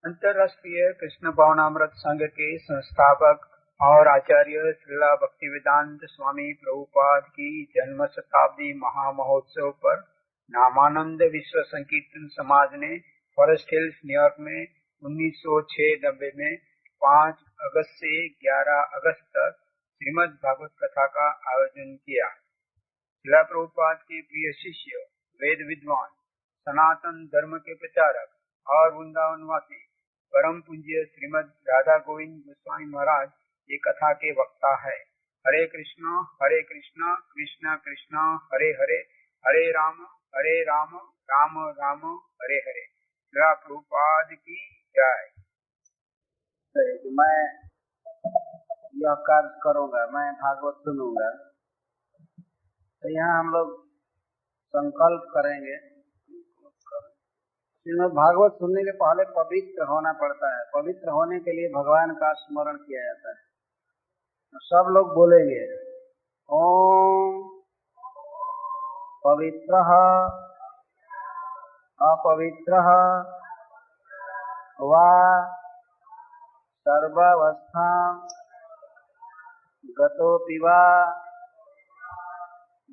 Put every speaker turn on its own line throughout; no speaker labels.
अंतर्राष्ट्रीय कृष्ण भावनामृत संघ के संस्थापक और आचार्य श्रीला भक्तिवेदांत स्वामी प्रभुपाद की जन्म शताब्दी महामहोत्सव पर नामानंद विश्व संकीर्तन समाज ने फॉरेस्ट हिल्स न्यूयॉर्क में 1996 में 5 अगस्त से 11 अगस्त तक श्रीमद् भागवत कथा का आयोजन किया। श्रीला प्रभुपाद के प्रिय शिष्य, वेद विद्वान, सनातन धर्म के प्रचारक और वृंदावनवासी परम पूज्य श्रीमद् राधा गोविंद गोस्वामी महाराज ये कथा के वक्ता है। हरे कृष्णा कृष्ण कृष्ण हरे हरे, हरे राम राम राम हरे हरे। श्रीला प्रभुपाद की जय।
मैं यह कार्य करूंगा, मैं भागवत सुनूंगा, तो यहाँ हम लोग संकल्प करेंगे। इसमें भागवत सुनने के पहले पवित्र होना पड़ता है। पवित्र होने के लिए भगवान का स्मरण किया जाता है। तो सब लोग बोलेंगे ओम पवित्रः अपवित्रः वा सर्वावस्थां गतोऽपि वा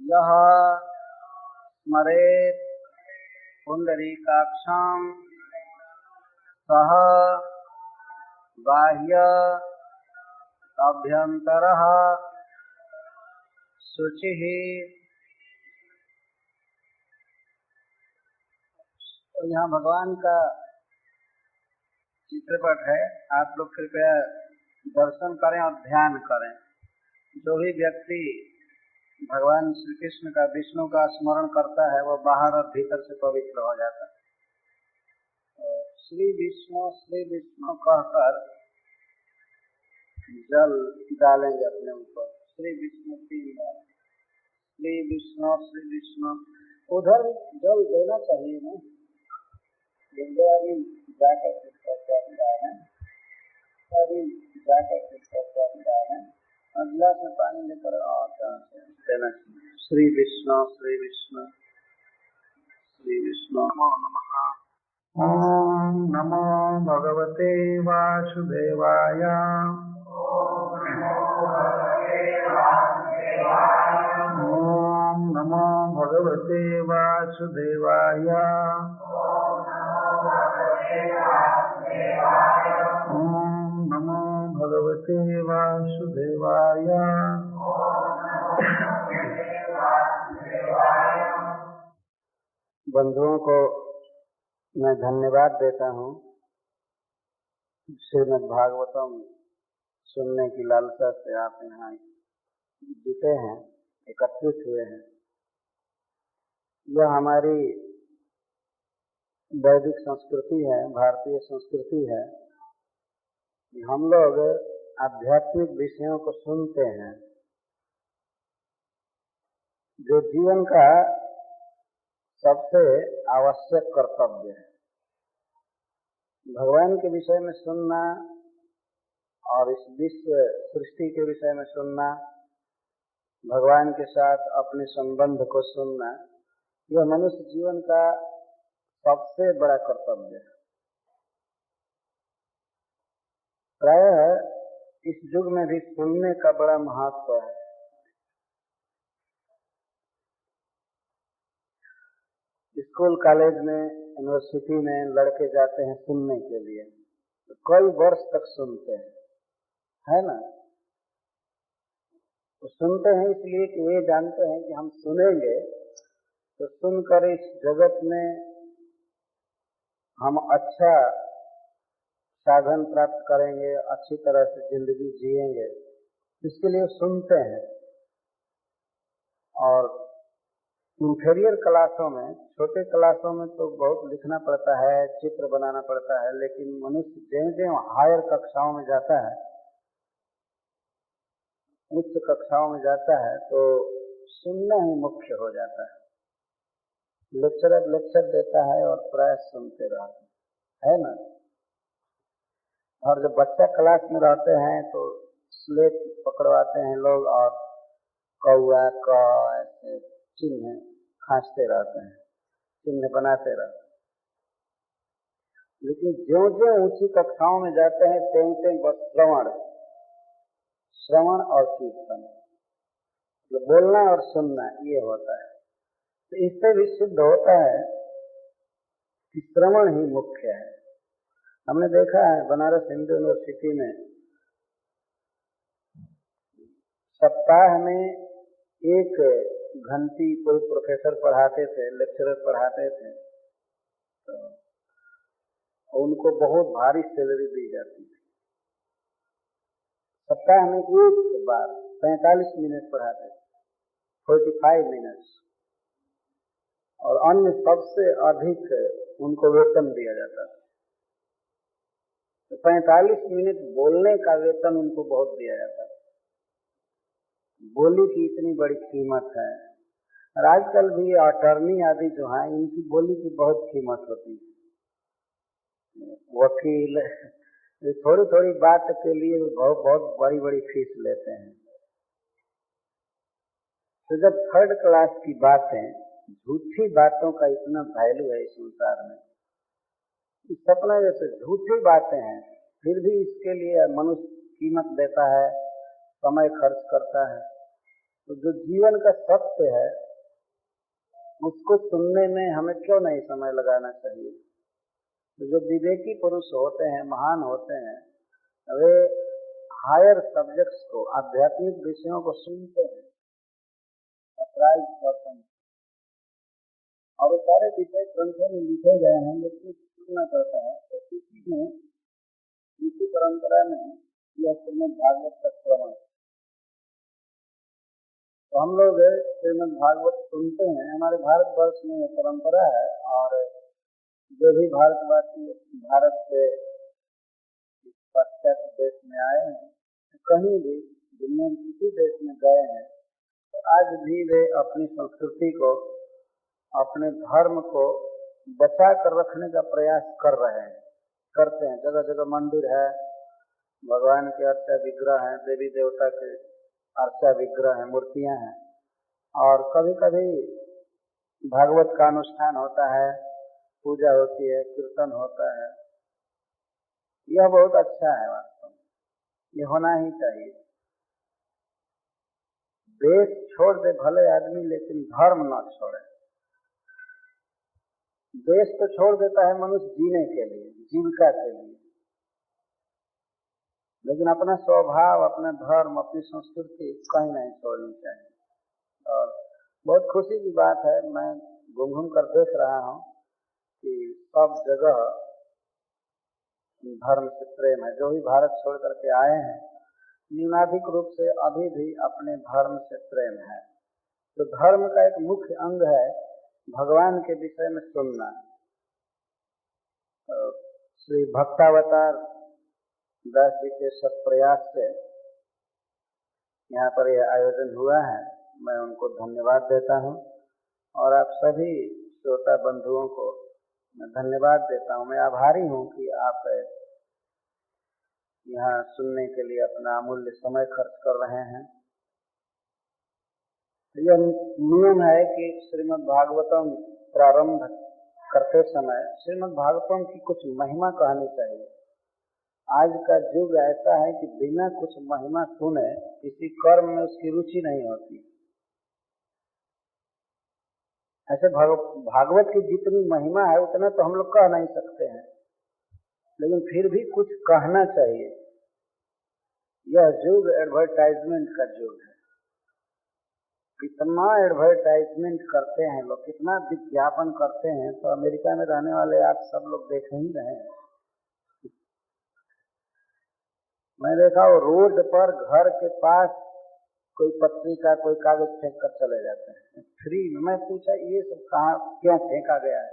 यः स्मरेत् पुंडरीकाक्षं सः बाह्य अभ्यंतरः शुचिः। तो यहाँ भगवान का चित्रपट है, आप लोग कृपया दर्शन करें और ध्यान करें। जो भी व्यक्ति भगवान श्री कृष्ण का, विष्णु का स्मरण करता है वो बाहर और भीतर से पवित्र हो जाता है। तो श्री विष्णु कहकर जल डालेंगे अपने ऊपर। श्री विष्णु 3 बार, श्री विष्णु। उधर जल देना चाहिए ना, जाकर अगला से पानी लेकर देना चाहिए। श्री विष्णु नमो नमः। ओम नमो भगवते वासुदेवाय। ओम नमो भगवते वासुदेवाय। ओम नमो भगवते वासुदेवाय। बंधुओं को मैं धन्यवाद देता हूँ। श्रीमद् भागवतम सुनने की लालसा से आप यहाँ जुटे हैं, एकत्रित हुए हैं। यह हमारी वैदिक संस्कृति है, भारतीय संस्कृति है। हम लोग आध्यात्मिक विषयों को सुनते हैं, जो जीवन का सबसे आवश्यक कर्तव्य है। भगवान के विषय में सुनना और इस विश्व सृष्टि के विषय में सुनना, भगवान के साथ अपने संबंध को सुनना, यह मनुष्य जीवन का सबसे बड़ा कर्तव्य है। प्रायः इस युग में भी सुनने का बड़ा महत्व है। स्कूल, कॉलेज में, यूनिवर्सिटी में लड़के जाते हैं सुनने के लिए, तो कई वर्ष तक सुनते हैं, है ना। तो सुनते हैं इसलिए कि वे जानते हैं कि हम सुनेंगे तो सुनकर इस जगत में हम अच्छा साधन प्राप्त करेंगे, अच्छी तरह से जिंदगी जिएंगे, इसके लिए सुनते हैं। और इंफीरियर क्लासों में, छोटे क्लासों में तो बहुत लिखना पड़ता है, चित्र बनाना पड़ता है, लेकिन मनुष्य ज्यों-ज्यों हायर कक्षाओं में जाता है, उच्च कक्षाओं में जाता है, तो सुनना ही मुख्य हो जाता है। लेक्चरर लेक्चर देता है और प्राय सुनते रहते हैं, है ना। और जब बच्चा क्लास में रहते हैं तो स्लेट पकड़वाते हैं लोग और कौआ क ऐसे चिन्ह खांचते रहते हैं, चिन्ह बनाते रहते हैं। लेकिन ज्यों ज्यों ऊंची कक्षाओं में जाते हैं त्यों त्यों बस श्रवण और कीर्तन, तो बोलना और सुनना ये होता है। तो इससे भी सिद्ध होता है कि श्रवण ही मुख्य है। हमने देखा है बनारस हिंदू यूनिवर्सिटी में सप्ताह में एक घंटी कोई प्रोफेसर पढ़ाते थे, लेक्चरर पढ़ाते थे, तो उनको बहुत भारी सैलरी दी जाती थी। सप्ताह में एक बार 45 मिनट पढ़ाते थे, 45 मिनट्स, और अन्य सबसे अधिक उनको वेतन दिया जाता था। तो 45 मिनट बोलने का वेतन उनको बहुत दिया जाता था। बोली की इतनी बड़ी कीमत है। और आजकल भी अटर्नी आदि जो हैं इनकी बोली की बहुत कीमत होती है। वकील थोड़ी थोड़ी बात के लिए बहुत बहुत बड़ी बड़ी फीस लेते हैं। तो जब थर्ड क्लास की बातें, झूठी बातों का इतना वैल्यू है इस संसार में, इस सपना जैसे झूठी बातें हैं, फिर भी इसके लिए मनुष्य कीमत देता है, समय खर्च करता है। तो जो जीवन का सत्य है उसको सुनने में हमें क्यों नहीं समय लगाना चाहिए। तो जो विवेकी पुरुष होते हैं, महान होते हैं, वे हायर सब्जेक्ट्स को, आध्यात्मिक विषयों को सुनते हैं, अप्राइज करते हैं, और वो सारे विषय ग्रंथों में लिखे गए हैं, लेकिन सुनना पड़ता है। तो इसी परंपरा में यह श्रीमद् भागवत का श्रवण, तो हम लोग श्रीमद् भागवत सुनते हैं। हमारे भारतवर्ष में यह परंपरा है, और जो भी भारतवासी भारत से पाश्चात्य देश में आए हैं, कहीं भी दुनिया में किसी देश में गए हैं, तो आज भी वे अपनी संस्कृति को, अपने धर्म को बचा कर रखने का प्रयास कर रहे हैं, करते हैं। जगह जगह मंदिर है, भगवान के अर्चा विग्रह हैं, देवी देवता के अर्चा विग्रह हैं, मूर्तियां हैं, और कभी कभी भागवत का अनुष्ठान होता है, पूजा होती है, कीर्तन होता है। यह बहुत अच्छा है, वास्तव में ये होना ही चाहिए। देश छोड़ दे भले आदमी, लेकिन धर्म न छोड़े। देश तो छोड़ देता है मनुष्य जीने के लिए, जीविका के लिए, लेकिन अपना स्वभाव, अपना धर्म, अपनी संस्कृति कहीं नहीं छोड़नी चाहिए। और बहुत खुशी की बात है, मैं घूम घूम कर देख रहा हूँ कि सब जगह धर्म से प्रेम है। जो भी भारत छोड़ करके आए हैं, न्यूनाधिक रूप से अभी भी अपने धर्म से प्रेम है। तो धर्म का एक मुख्य अंग है भगवान के विषय में सुनना। तो श्री भक्तावतार दास जी के सत्प्रयास से यहाँ पर यह आयोजन हुआ है, मैं उनको धन्यवाद देता हूँ, और आप सभी श्रोता बंधुओं को मैं धन्यवाद देता हूँ। मैं आभारी हूँ कि आप यहाँ सुनने के लिए अपना अमूल्य समय खर्च कर रहे हैं। यह नियम है कि श्रीमद् भागवतम प्रारंभ करते समय श्रीमद् भागवतम की कुछ महिमा कहनी चाहिए। आज का युग ऐसा है कि बिना कुछ महिमा सुने किसी कर्म में उसकी रुचि नहीं होती। ऐसे भागवत की जितनी महिमा है उतना तो हम लोग कह नहीं सकते हैं, लेकिन फिर भी कुछ कहना चाहिए। यह युग एडवर्टाइजमेंट का युग है। कितना एडवर्टाइजमेंट करते हैं लोग, कितना विज्ञापन करते हैं। तो अमेरिका में रहने वाले आप सब लोग देख ही रहे हैं। मैं देखा वो रोड पर घर के पास कोई पत्रिका, कोई कागज फेंक कर चले जाते हैं फ्री में। मैं पूछा ये सब कहाँ क्यों फेंका गया है?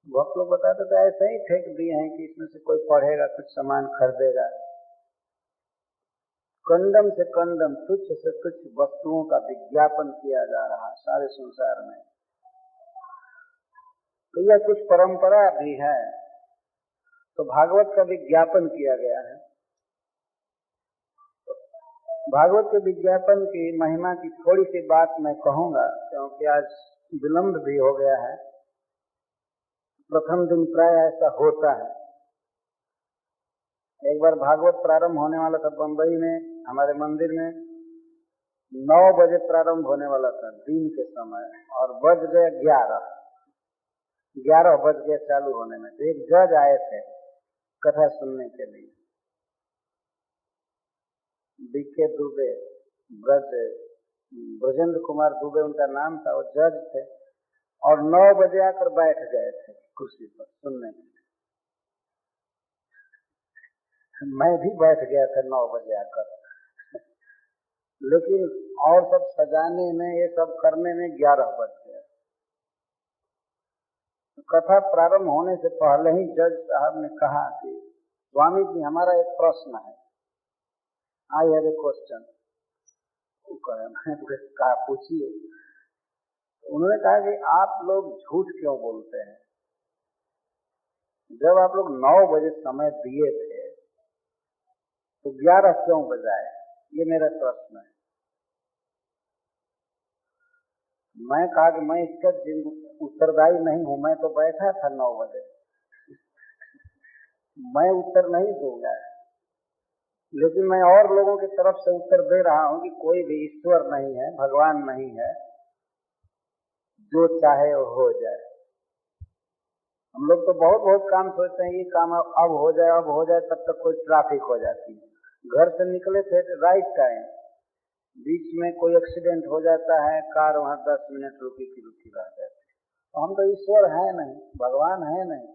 बहुत लोग बताते तो ऐसे ही फेंक दिए हैं कि इसमें से कोई पढ़ेगा, कुछ सामान खरीदेगा। कंडम से कंडम, तुच्छ से तुच्छ वस्तुओं का विज्ञापन किया जा रहा है सारे संसार में। तो यह कुछ परंपरा भी है। तो भागवत का विज्ञापन किया गया है। भागवत के विज्ञापन की महिमा की थोड़ी सी बात मैं कहूंगा, क्योंकि आज विलंब भी हो गया है। प्रथम दिन प्राय ऐसा होता है एक बार भागवत प्रारंभ होने वाला था बंबई में, हमारे मंदिर में 9 बजे प्रारंभ होने वाला था दिन के समय, और बज गए 11 बज गए चालू होने में। तो एक जज आए थे कथा सुनने के लिए, बीके दुबे, ब्रजेंद्र कुमार दुबे उनका नाम था, वो जज थे, और 9 बजे आकर बैठ गए थे कुर्सी पर सुनने के लिए। मैं भी बैठ गया था 9 बजे आकर, लेकिन और सब सजाने में, ये सब करने में 11 बज गया। कथा प्रारंभ होने से पहले ही जज साहब ने कहा कि स्वामी जी हमारा एक प्रश्न है, आई हैव ए क्वेश्चन। मैंने कहा पूछिए। उन्होंने कहा कि आप लोग झूठ क्यों बोलते हैं? जब आप लोग 9 बजे समय दिए थे तो 11 क्यों बजाए? ये मेरा प्रश्न है। मैं कहा कि मैं इसका उत्तरदायी नहीं हूं, मैं तो बैठा था 9 बजे, मैं उत्तर नहीं दूंगा, लेकिन मैं और लोगों की तरफ से उत्तर दे रहा हूं कि कोई भी ईश्वर नहीं है, भगवान नहीं है, जो चाहे वो हो जाए। हम लोग तो बहुत बहुत काम सोचते हैं, ये काम अब हो जाए, अब हो जाए, तब तक कोई ट्रैफिक हो जाती है। घर से निकले थे राइट टाइम, बीच में कोई एक्सीडेंट हो जाता है, कार वहां 10 मिनट रुकी रह जाती है। तो हम तो ईश्वर है नहीं, भगवान है नहीं,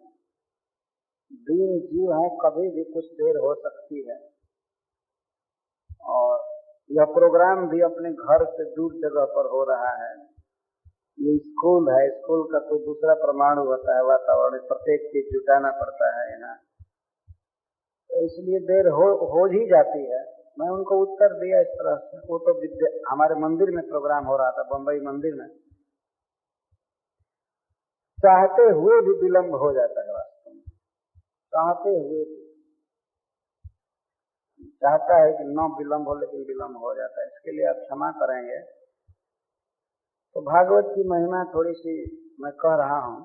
दीन जीव है, कभी भी कुछ देर हो सकती है। और यह प्रोग्राम भी अपने घर से दूर जगह पर हो रहा है। ये स्कूल है, स्कूल का कोई दूसरा परमाणु होता है, वातावरण प्रत्येक चीज जुटाना पड़ता है यहाँ, तो इसलिए देर हो ही जाती है। मैं उनको उत्तर दिया इस तरह से। वो तो हमारे मंदिर में प्रोग्राम हो रहा था, बंबई मंदिर में, चाहते हुए भी विलम्ब हो जाता है। वास्तव में चाहते हुए भी चाहता है कि न विलम्ब हो, लेकिन विलम्ब हो जाता है। इसके लिए आप क्षमा करेंगे। तो भागवत की महिमा थोड़ी सी मैं कह रहा हूँ।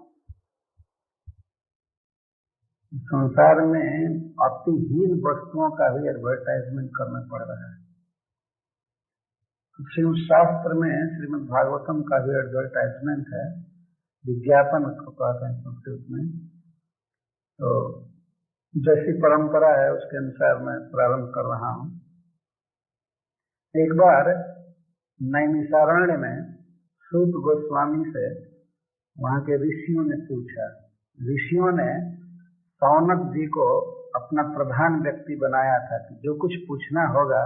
संसार में अतिहीन वस्तुओं का भी एडवर्टाइजमेंट करना पड़ रहा है। शिव शास्त्र में श्रीमद् भागवतम का भी एडवर्टाइजमेंट है, विज्ञापन उसको कहते हैं संस्कृत में। तो जैसी परंपरा है उसके अनुसार मैं प्रारंभ कर रहा हूँ। एक बार नैमिषारण्य में सूत गोस्वामी से वहां के ऋषियों ने पूछा। ऋषियों ने सौनक जी को अपना प्रधान व्यक्ति बनाया था कि जो कुछ पूछना होगा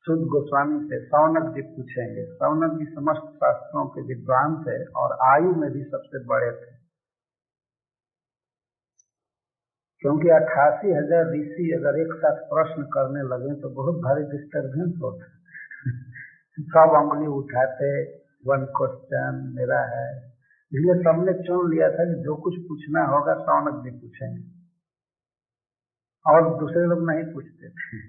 सूत गोस्वामी से सौनक जी पूछेंगे। सौनक जी समस्त शास्त्रों के विद्वान थे और आयु में भी सबसे बड़े थे, क्योंकि 88,000 ऋषि अगर एक साथ प्रश्न करने लगे तो बहुत भारी डिस्टर्बेंस होता। सब अंगुली उठाते, 1 क्वेश्चन मेरा है। इसलिए सबने चुन लिया था कि जो कुछ पूछना होगा सौनक जी पूछेंगे, और दूसरे लोग नहीं पूछते थे।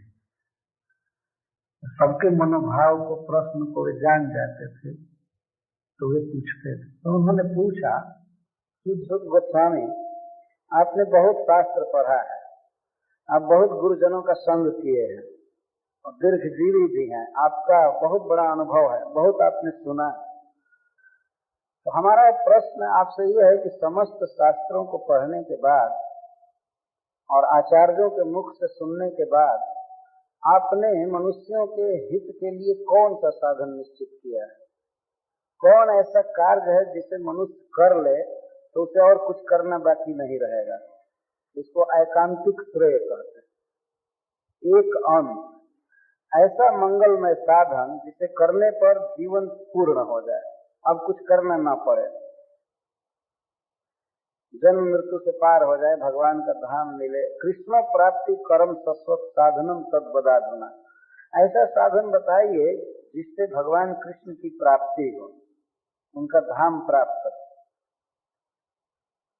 सबके मनोभाव को, प्रश्न को वे जान जाते थे, तो वे पूछते थे। तो उन्होंने पूछा, सूत गोस्वामी आपने बहुत शास्त्र पढ़ा है, आप बहुत गुरुजनों का संग किए हैं और दीर्घजीवी भी हैं, आपका बहुत बड़ा अनुभव है, बहुत आपने सुना है। तो हमारा एक प्रश्न आपसे यह है कि समस्त शास्त्रों को पढ़ने के बाद और आचार्यों के मुख से सुनने के बाद आपने मनुष्यों के हित के लिए कौन सा साधन निश्चित किया है? कौन ऐसा कार्य है जिसे मनुष्य कर ले तो उसे और कुछ करना बाकी नहीं रहेगा? इसको एकांतिक श्रेय कहते हैं। एक अंत ऐसा मंगलमय साधन जिसे करने पर जीवन पूर्ण हो जाए, अब कुछ करना ना पड़े, जन्म मृत्यु से पार हो जाए, भगवान का धाम मिले। कृष्ण प्राप्ति कर्म शश्वत साधनम तद बदाधुना। ऐसा साधन बताइए जिससे भगवान कृष्ण की प्राप्ति हो, उनका धाम प्राप्त हो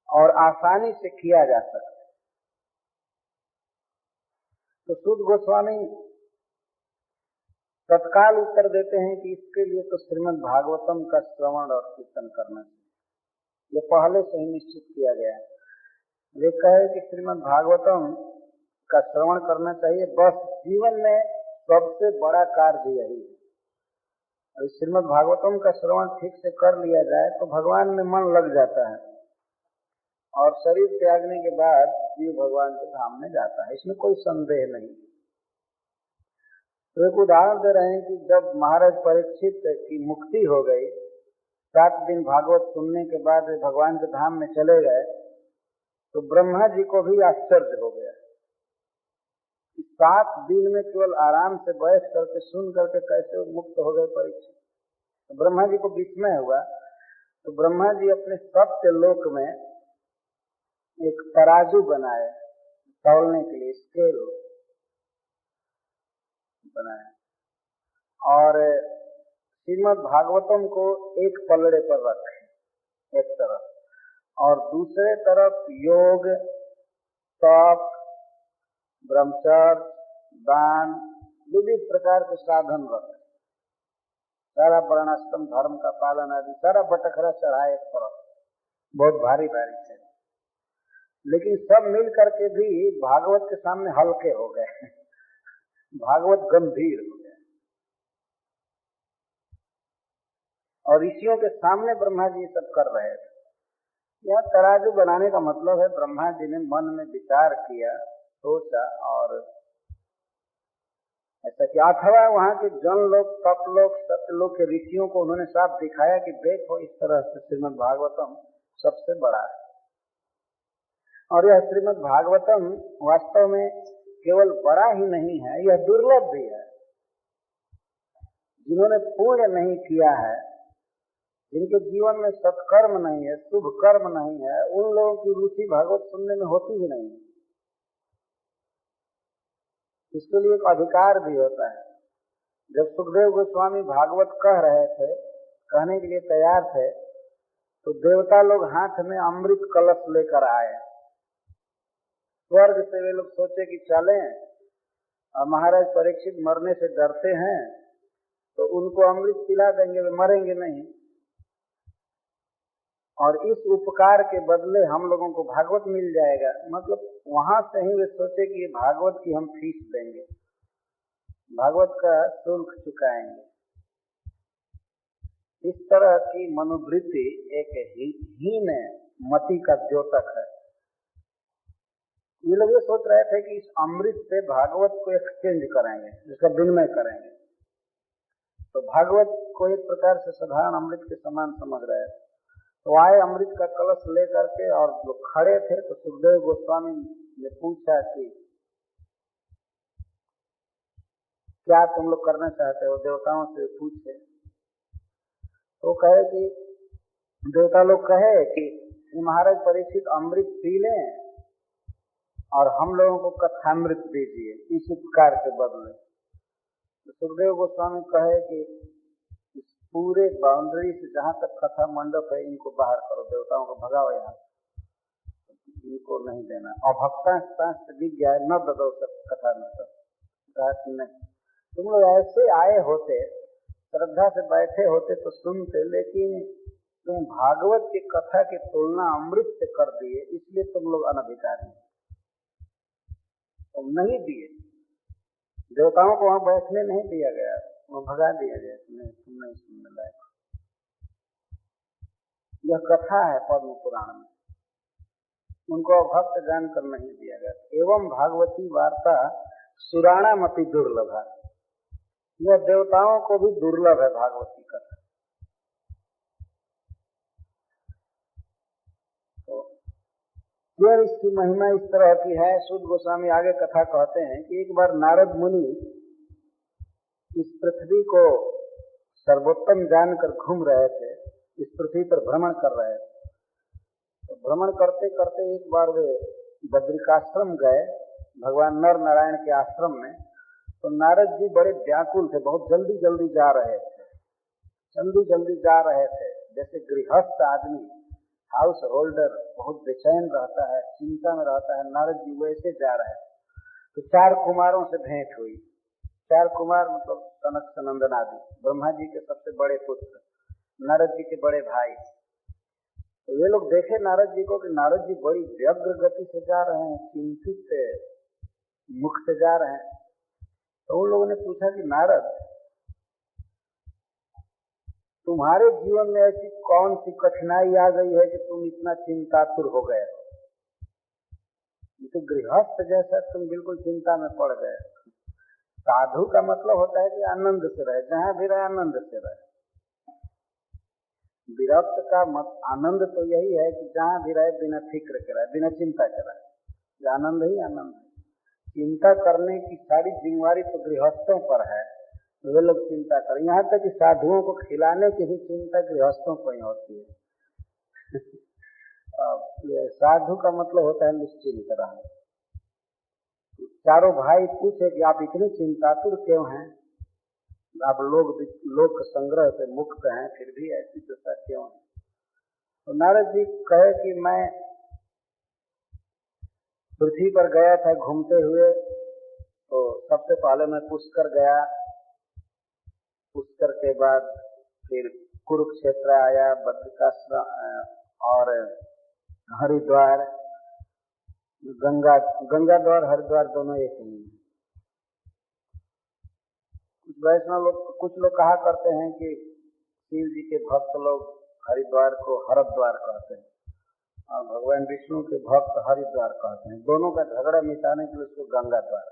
और आसानी से किया जा सके। तो सूत गोस्वामी तत्काल उत्तर देते हैं कि इसके लिए तो श्रीमद् भागवतम का श्रवण और कीर्तन करना चाहिए, ये पहले से ही निश्चित किया गया है। वे कहे कि श्रीमद् भागवतम का श्रवण करना चाहिए। बस जीवन में सबसे बड़ा कार्य यही है। श्रीमद् भागवतम का श्रवण ठीक से कर लिया जाए तो भगवान में मन लग जाता है और शरीर त्यागने के बाद जीव भगवान के धाम में जाता है, इसमें कोई संदेह नहीं। तो एक उदाहरण दे रहे हैं कि जब महाराज परीक्षित की मुक्ति हो गई, 7 दिन भागवत सुनने के बाद वे भगवान के धाम में चले गए, तो ब्रह्मा जी को भी आश्चर्य हो गया। 7 दिन में केवल आराम से बैठ करके सुन करके कैसे मुक्त हो गए परीक्षित। तो ब्रह्मा जी को विस्मय हुआ। तो ब्रह्मा जी अपने सत्य लोक में एक तराजू बनाए, तौलने के लिए स्केल बनाए, और श्रीमद् भागवतम को एक पलड़े पर रखे एक तरफ, और दूसरे तरफ योग, तप, ब्रह्मचर्य, दान, विविध प्रकार के साधन रखे, सारा वर्णाश्रम धर्म का पालन आदि सारा बटखरा चढ़ाए एक तरफ। बहुत भारी भारी थे, लेकिन सब मिल करके भी भागवत के सामने हल्के हो गए, भागवत गंभीर हो गया। और ऋषियों के सामने ब्रह्मा जी सब कर रहे थे। यह तराजू बनाने का मतलब है ब्रह्मा जी ने मन में विचार किया, सोचा और ऐसा किया। अथवा वहाँ के जन लोग, तप लोग, सत्य लोग के ऋषियों को उन्होंने साफ दिखाया कि देखो इस तरह से श्रीमद् भागवतम सबसे बड़ा है। और यह श्रीमद् भागवतम वास्तव में केवल बड़ा ही नहीं है, यह दुर्लभ भी है। जिन्होंने पुण्य नहीं किया है, जिनके जीवन में सत्कर्म नहीं है, शुभ कर्म नहीं है, उन लोगों की रुचि भागवत सुनने में होती ही नहीं। इसके लिए एक अधिकार भी होता है। जब सुखदेव गोस्वामी भागवत कह रहे थे, कहने के लिए तैयार थे, तो देवता लोग हाथ में अमृत कलश लेकर आए। स्वर्ग से वे लोग सोचे कि चलें, और महाराज परीक्षित मरने से डरते हैं तो उनको अमृत पिला देंगे, वे मरेंगे नहीं, और इस उपकार के बदले हम लोगों को भागवत मिल जाएगा। मतलब वहां से ही वे सोचे कि भागवत की हम फीस देंगे, भागवत का शुल्क चुकाएंगे। इस तरह की मनोवृत्ति एक हीन मति का द्योतक है। ये लोग ये सोच रहे थे कि इस अमृत से भागवत को एक्सचेंज करेंगे, जिसका विनिमय करेंगे। तो भागवत को एक प्रकार से साधारण अमृत के समान समझ रहे थे। तो आए अमृत का कलश लेकर के, और जो खड़े थे तो सुखदेव गोस्वामी ने पूछा कि क्या तुम लोग करना चाहते हो, देवताओं से पूछे। तो कहे कि देवता लोग कहे कि महाराज परीक्षित अमृत पी लें और हम लोगों को कथामृत दीजिए इस उपकार के बदले। तो सुखदेव गोस्वामी कहे कि इस पूरे बाउंड्री से जहां तक कथा मंडप है इनको बाहर करो, देवताओं को भगाओ, यहाँ इनको नहीं देना। और भक्ता विज्ञा न ददो कथा नहीं, तुम लोग ऐसे आए होते, श्रद्धा से बैठे होते तो सुनते, लेकिन तुम भागवत की कथा की तुलना अमृत से कर दिए, इसलिए तुम लोग अनधिकारी हो। तुम नहीं दिए, देवताओं को वहां बैठने नहीं दिया गया, वो भगा दिया गया, तुम नहीं सुनने लायक। यह कथा है पद्म पुराण में, उनको भक्त जानकर नहीं दिया गया। एवं भागवती वार्ता सुराणामपि दुर्लभ है, यह देवताओं को भी दुर्लभ है भागवती कथा। फिर इसकी महिमा इस तरह की है। सूत गोस्वामी आगे कथा कहते हैं कि एक बार नारद मुनि इस पृथ्वी को सर्वोत्तम जानकर घूम रहे थे, इस पृथ्वी पर भ्रमण कर रहे थे। तो भ्रमण करते करते एक बार वे बद्रिकाश्रम गए, भगवान नर नारायण के आश्रम में। तो नारद जी बड़े व्याकुल थे, बहुत जल्दी जल्दी जा रहे थे, जैसे गृहस्थ आदमी, हाउस होल्डर बहुत बेचैन रहता है, चिंता में रहता है, नारद जी वैसे जा रहे हैं। तो 4 कुमारों से भेंट हुई। 4 कुमार मतलब सनक सनंदन आदि, ब्रह्मा जी के सबसे बड़े पुत्र, नारद जी के बड़े भाई। तो वे लोग देखे नारद जी को कि नारद जी बड़ी व्यग्र गति से जा रहे हैं, चिंतित मुख से जा रहे हैं। तो उन लोगों ने पूछा कि नारद, तुम्हारे जीवन में ऐसी कौन सी कठिनाई आ गई है कि तुम इतना चिंतातुर हो गए? तो गृहस्थ जैसा तुम बिल्कुल चिंता में पड़ गए। साधु का मतलब होता है कि आनंद से रहे, जहां भी रहे आनंद से रहे। विरक्त का आनंद तो यही है कि जहां भी रहे बिना फिक्र के रहे, बिना चिंता के रहे। आनंद ही आनंद है। चिंता करने की सारी जिम्मेवारी तो गृहस्थों पर है, वे लोग चिंता करें। यहाँ तक कि साधुओं को खिलाने की भी चिंता गृहस्थों को ही होती है। साधु का मतलब होता है निश्चिंत रहना। चारों भाई पूछे कि आप इतनी चिंतातुर क्यों हैं? आप लोक संग्रह से मुक्त हैं, फिर भी ऐसी दशा क्यों है? तो नारद जी कहे कि मैं पृथ्वी पर गया था घूमते हुए, तो सबसे पहले मैं पुष्कर गया। पुष्कर के बाद फिर कुरुक्षेत्र आया, बद्रिकाश्रम और हरिद्वार। गंगा द्वार हरिद्वार दोनों एक ही है। वैष्णव लोग, कुछ लोग कहा करते हैं कि शिव जी के भक्त लोग हरिद्वार को हरद्वार कहते हैं और भगवान विष्णु के भक्त हरिद्वार कहते हैं। दोनों का झगड़ा मिटाने के लिए उसको गंगा द्वार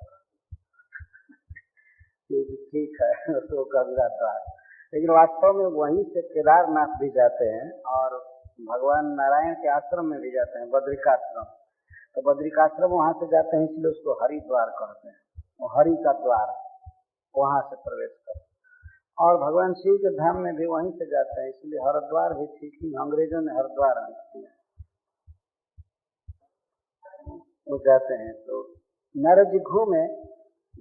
ठीक है, उसको गंगा द्वार। लेकिन वास्तव में वहीं से केदारनाथ भी जाते हैं और भगवान नारायण के आश्रम में भी जाते हैं, बद्रिकाश्रम। तो बद्रिकाश्रम वहां से जाते हैं, इसलिए उसको हरिद्वार कहते हैं। वो हरि का द्वार, वहां से प्रवेश करते। और भगवान शिव के धाम में भी वहीं से जाते हैं, इसलिए हरिद्वार भी ठीक ही, अंग्रेजों ने हरिद्वार लिख दिया। वो जाते हैं। तो नारद जी घूमे,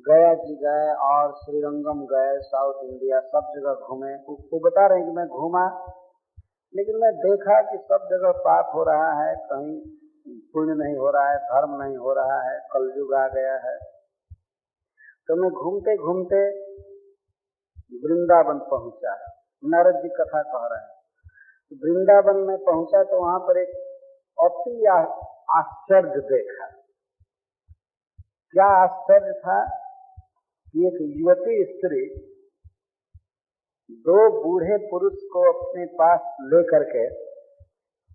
गया जी गए और श्रीरंगम गए, साउथ इंडिया सब जगह घूमे। वो बता रहे हैं कि मैं घूमा, लेकिन मैं देखा कि सब जगह पाप हो रहा है, कहीं पुण्य नहीं हो रहा है, धर्म नहीं हो रहा है, कलयुग आ गया है। तो मैं घूमते घूमते वृंदावन पहुंचा। नारद जी कथा कह रहे हैं। वृंदावन में पहुंचा तो वहां पर एक अति आश्चर्य देखा। क्या आश्चर्य था कि एक युवती स्त्री दो बूढ़े पुरुष को अपने पास लेकर के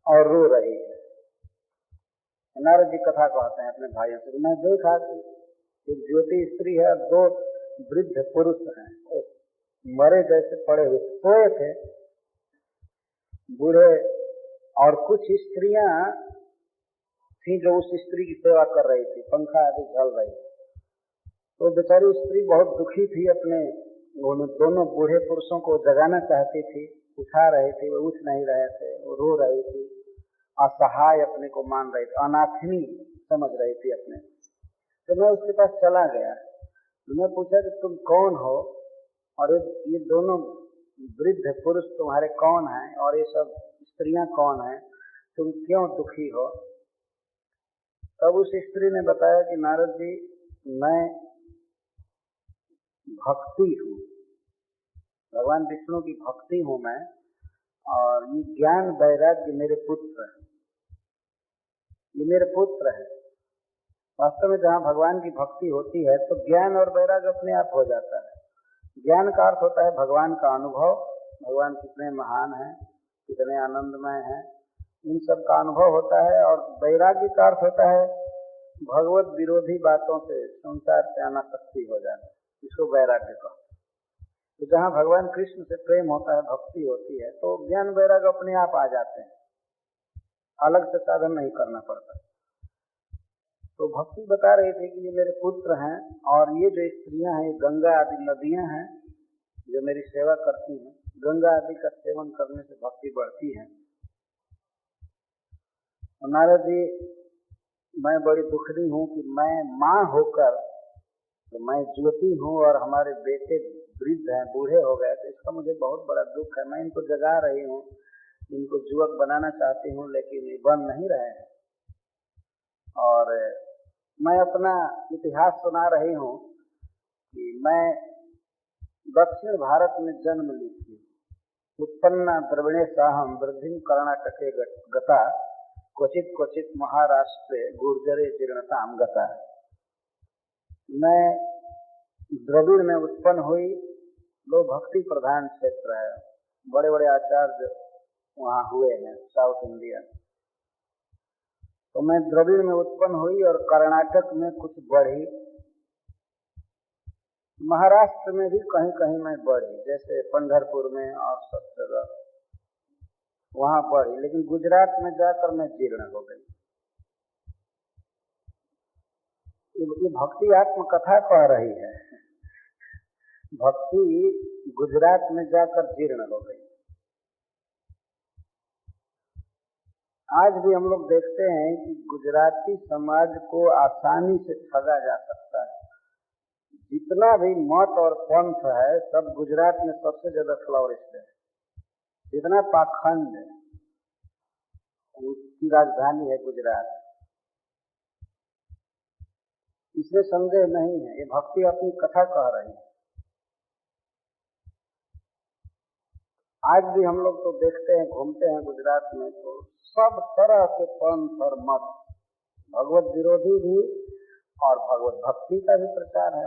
और रो रही है। नारद जी कथा कहते हैं अपने भाइयों से, मैं देखा कि एक ज्योति स्त्री है, दो वृद्ध पुरुष हैं, मरे जैसे पड़े हुए सोए थे बूढ़े, और कुछ स्त्रियां थी जो उस स्त्री की सेवा कर रही थी, पंखा आदि झल रही थी। तो बेचारी स्त्री बहुत दुखी थी, अपने दोनों बूढ़े पुरुषों को जगाना चाहती थी, उठा रही थी, वो उठ नहीं रहे थे, वो रो रही थी, असहाय अपने को मान रही थी, अनाथनी समझ रही थी अपने। तो मैं उसके पास चला गया। मैं पूछा कि तुम कौन हो और ये दोनों वृद्ध पुरुष तुम्हारे कौन हैं और ये सब स्त्रियां कौन हैं, तुम क्यों दुखी हो? तब उस स्त्री ने बताया कि नारद जी, मैं भक्ति हूँ, भगवान विष्णु की भक्ति हूँ मैं, और ये ज्ञान वैराग्य मेरे पुत्र है, ये मेरे पुत्र है। वास्तव में जहाँ भगवान की भक्ति होती है तो ज्ञान और वैराग्य अपने आप हो जाता है। ज्ञान का अर्थ होता है भगवान का अनुभव, भगवान कितने महान हैं, कितने आनंदमय हैं, इन सब का अनुभव होता है। और वैराग्य का अर्थ होता है भगवत विरोधी बातों से, संसार से अनासक्ति हो जाना, इसको वैराग्य कहते हैं। तो जहाँ भगवान कृष्ण से प्रेम होता है, भक्ति होती है, तो ज्ञान वैराग्य अपने आप आ जाते हैं, अलग से साधन नहीं करना पड़ता। तो भक्ति बता रहे थे कि ये मेरे पुत्र हैं और ये जो स्त्रियां हैं, गंगा आदि नदियां हैं जो मेरी सेवा करती हैं। गंगा आदि का सेवन करने से भक्ति बढ़ती है। नारद जी, मैं बड़ी दुखी हूँ कि मैं माँ होकर, तो मैं ज्योति हूँ और हमारे बेटे वृद्ध हैं, बूढ़े हो गए, तो इसका मुझे बहुत बड़ा दुख है। मैं इनको जगा रही हूँ, इनको युवक बनाना चाहती हूँ, लेकिन ये बन नहीं रहे हैं। और मैं अपना इतिहास सुना रही हूँ कि मैं दक्षिण भारत में जन्म ली थी। उत्पन्न द्रविणेशाहम वृद्धिं कर्णाटके गता, क्वचित क्वचित महाराष्ट्रे गुर्जरे जीर्णताम गता। मैं द्रविड़ में उत्पन्न हुई, दो भक्ति प्रधान क्षेत्र है, बड़े बड़े आचार्य वहाँ हुए हैं साउथ इंडिया। तो मैं द्रविड़ में उत्पन्न हुई और कर्नाटक में कुछ बढ़ी, महाराष्ट्र में भी कहीं कहीं मैं बढ़ी, जैसे पंढरपुर में और सब जगह वहां बढ़ी, लेकिन गुजरात में जाकर मैं जीर्ण हो गई। ये भक्ति आत्मकथा कह रही है, भक्ति गुजरात में जाकर जीर्ण हो गई। आज भी हम लोग देखते हैं कि गुजराती समाज को आसानी से ठगा जा सकता है। जितना भी मत और पंथ है सब गुजरात में सबसे ज्यादा फ्लोरिस्ट है। जितना पाखंड है, उसकी राजधानी है गुजरात, इसमें संदेह नहीं है। ये भक्ति अपनी कथा कह रही है। आज भी हम लोग तो देखते हैं, घूमते हैं गुजरात में, तो सब तरह के पंथ और मत, भगवत विरोधी भी और भगवत भक्ति का भी प्रचार है।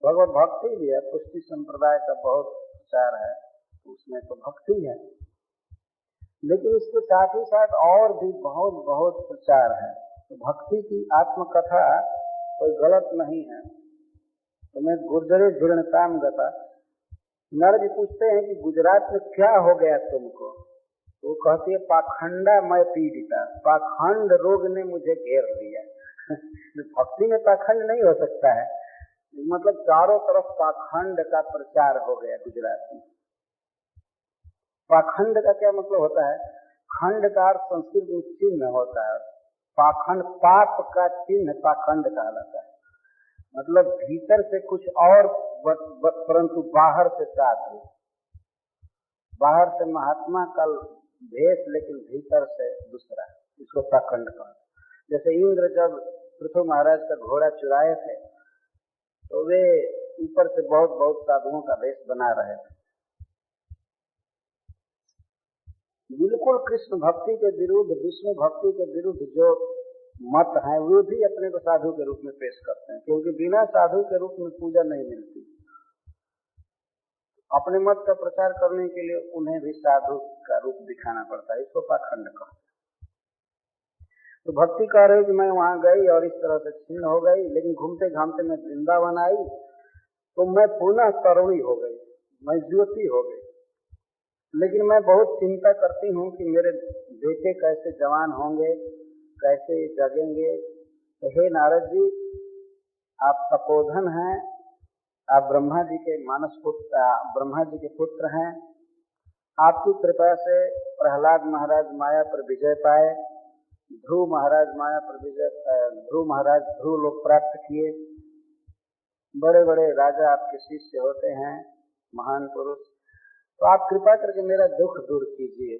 भगवत भक्ति भी है, पुष्टि संप्रदाय का बहुत प्रचार है, उसमें तो भक्ति है, लेकिन इसके साथ ही साथ और भी बहुत बहुत प्रचार है। तो भक्ति की आत्मकथा कोई गलत नहीं है। तो मैं गुर्जरे जीर्णताम गता, नारद जी पूछते हैं कि गुजरात में क्या हो गया तुमको? तो कहती है पाखंडा मैं पीड़िता, पाखंड रोग ने मुझे घेर लिया। भक्ति में पाखंड नहीं हो सकता है, मतलब चारों तरफ पाखंड का प्रचार हो गया गुजरात में। पाखंड का क्या मतलब होता है? खंड का अर्थ संस्कृत में चिन्ह होता है। पाखंड पाप का चिन्ह पाखंड कहलाता है, मतलब भीतर से कुछ और परंतु बाहर से साधु, बाहर से महात्मा का भेष लेकिन भीतर से दूसरा, इसको पाखंड कहते हैं। जैसे इंद्र जब पृथु महाराज का घोड़ा चुराए थे तो वे ऊपर से बहुत बहुत साधुओं का वेश बना रहे थे। बिल्कुल कृष्ण भक्ति के विरुद्ध, विष्णु भक्ति के विरुद्ध जो मत है वे भी अपने को साधु के रूप में पेश करते हैं, क्योंकि बिना साधु के रूप में पूजा नहीं मिलती। अपने मत का प्रचार करने के लिए उन्हें भी साधु का रूप दिखाना पड़ता है, इसको पाखंड कहते हैं। तो भक्ति कह रहे कि मैं वहां गई और इस तरह से छिन्न हो गई, लेकिन घूमते घामते मैं वृंदावन आई तो मैं पुनः तरुणी हो गई, मैं ज्योति हो गई। लेकिन मैं बहुत चिंता करती हूँ कि मेरे बेटे कैसे जवान होंगे, कैसे जगेंगे। तो हे नारद जी, आप तपोधन हैं, आप ब्रह्मा जी के मानस पुत्र, ब्रह्मा जी के पुत्र हैं। आपकी कृपा से प्रहलाद महाराज माया पर विजय पाए, ध्रुव महाराज माया पर विजय, ध्रुव महाराज ध्रुव लोक प्राप्त किए। बड़े बड़े राजा आपके शिष्य होते हैं, महान पुरुष। तो आप कृपा करके मेरा दुख दूर कीजिए,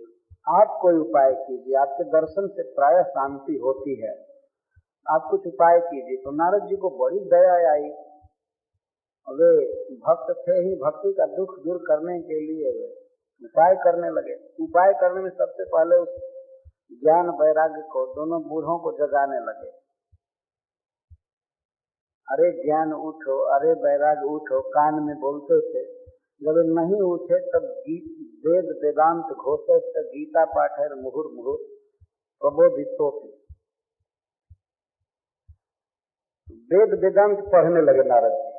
आप कोई उपाय कीजिए। आपके दर्शन से प्रायः शांति होती है, आप कुछ उपाय कीजिए। तो नारद जी को बड़ी दया आई, वे भक्त थे ही, भक्ति का दुख दूर करने के लिए वे उपाय करने लगे। उपाय करने में सबसे पहले उस ज्ञान वैराग्य को, दोनों बूढ़ों को जगाने लगे। अरे ज्ञान उठो, अरे वैराग्य उठो, कान में बोलते थे। जब नहीं उठे तब वेद वेदांत घोषे से गीता पाठ है मुहुर मुहुर प्रबोधितो। वेद वेदांत पढ़ने लगे नारद जी,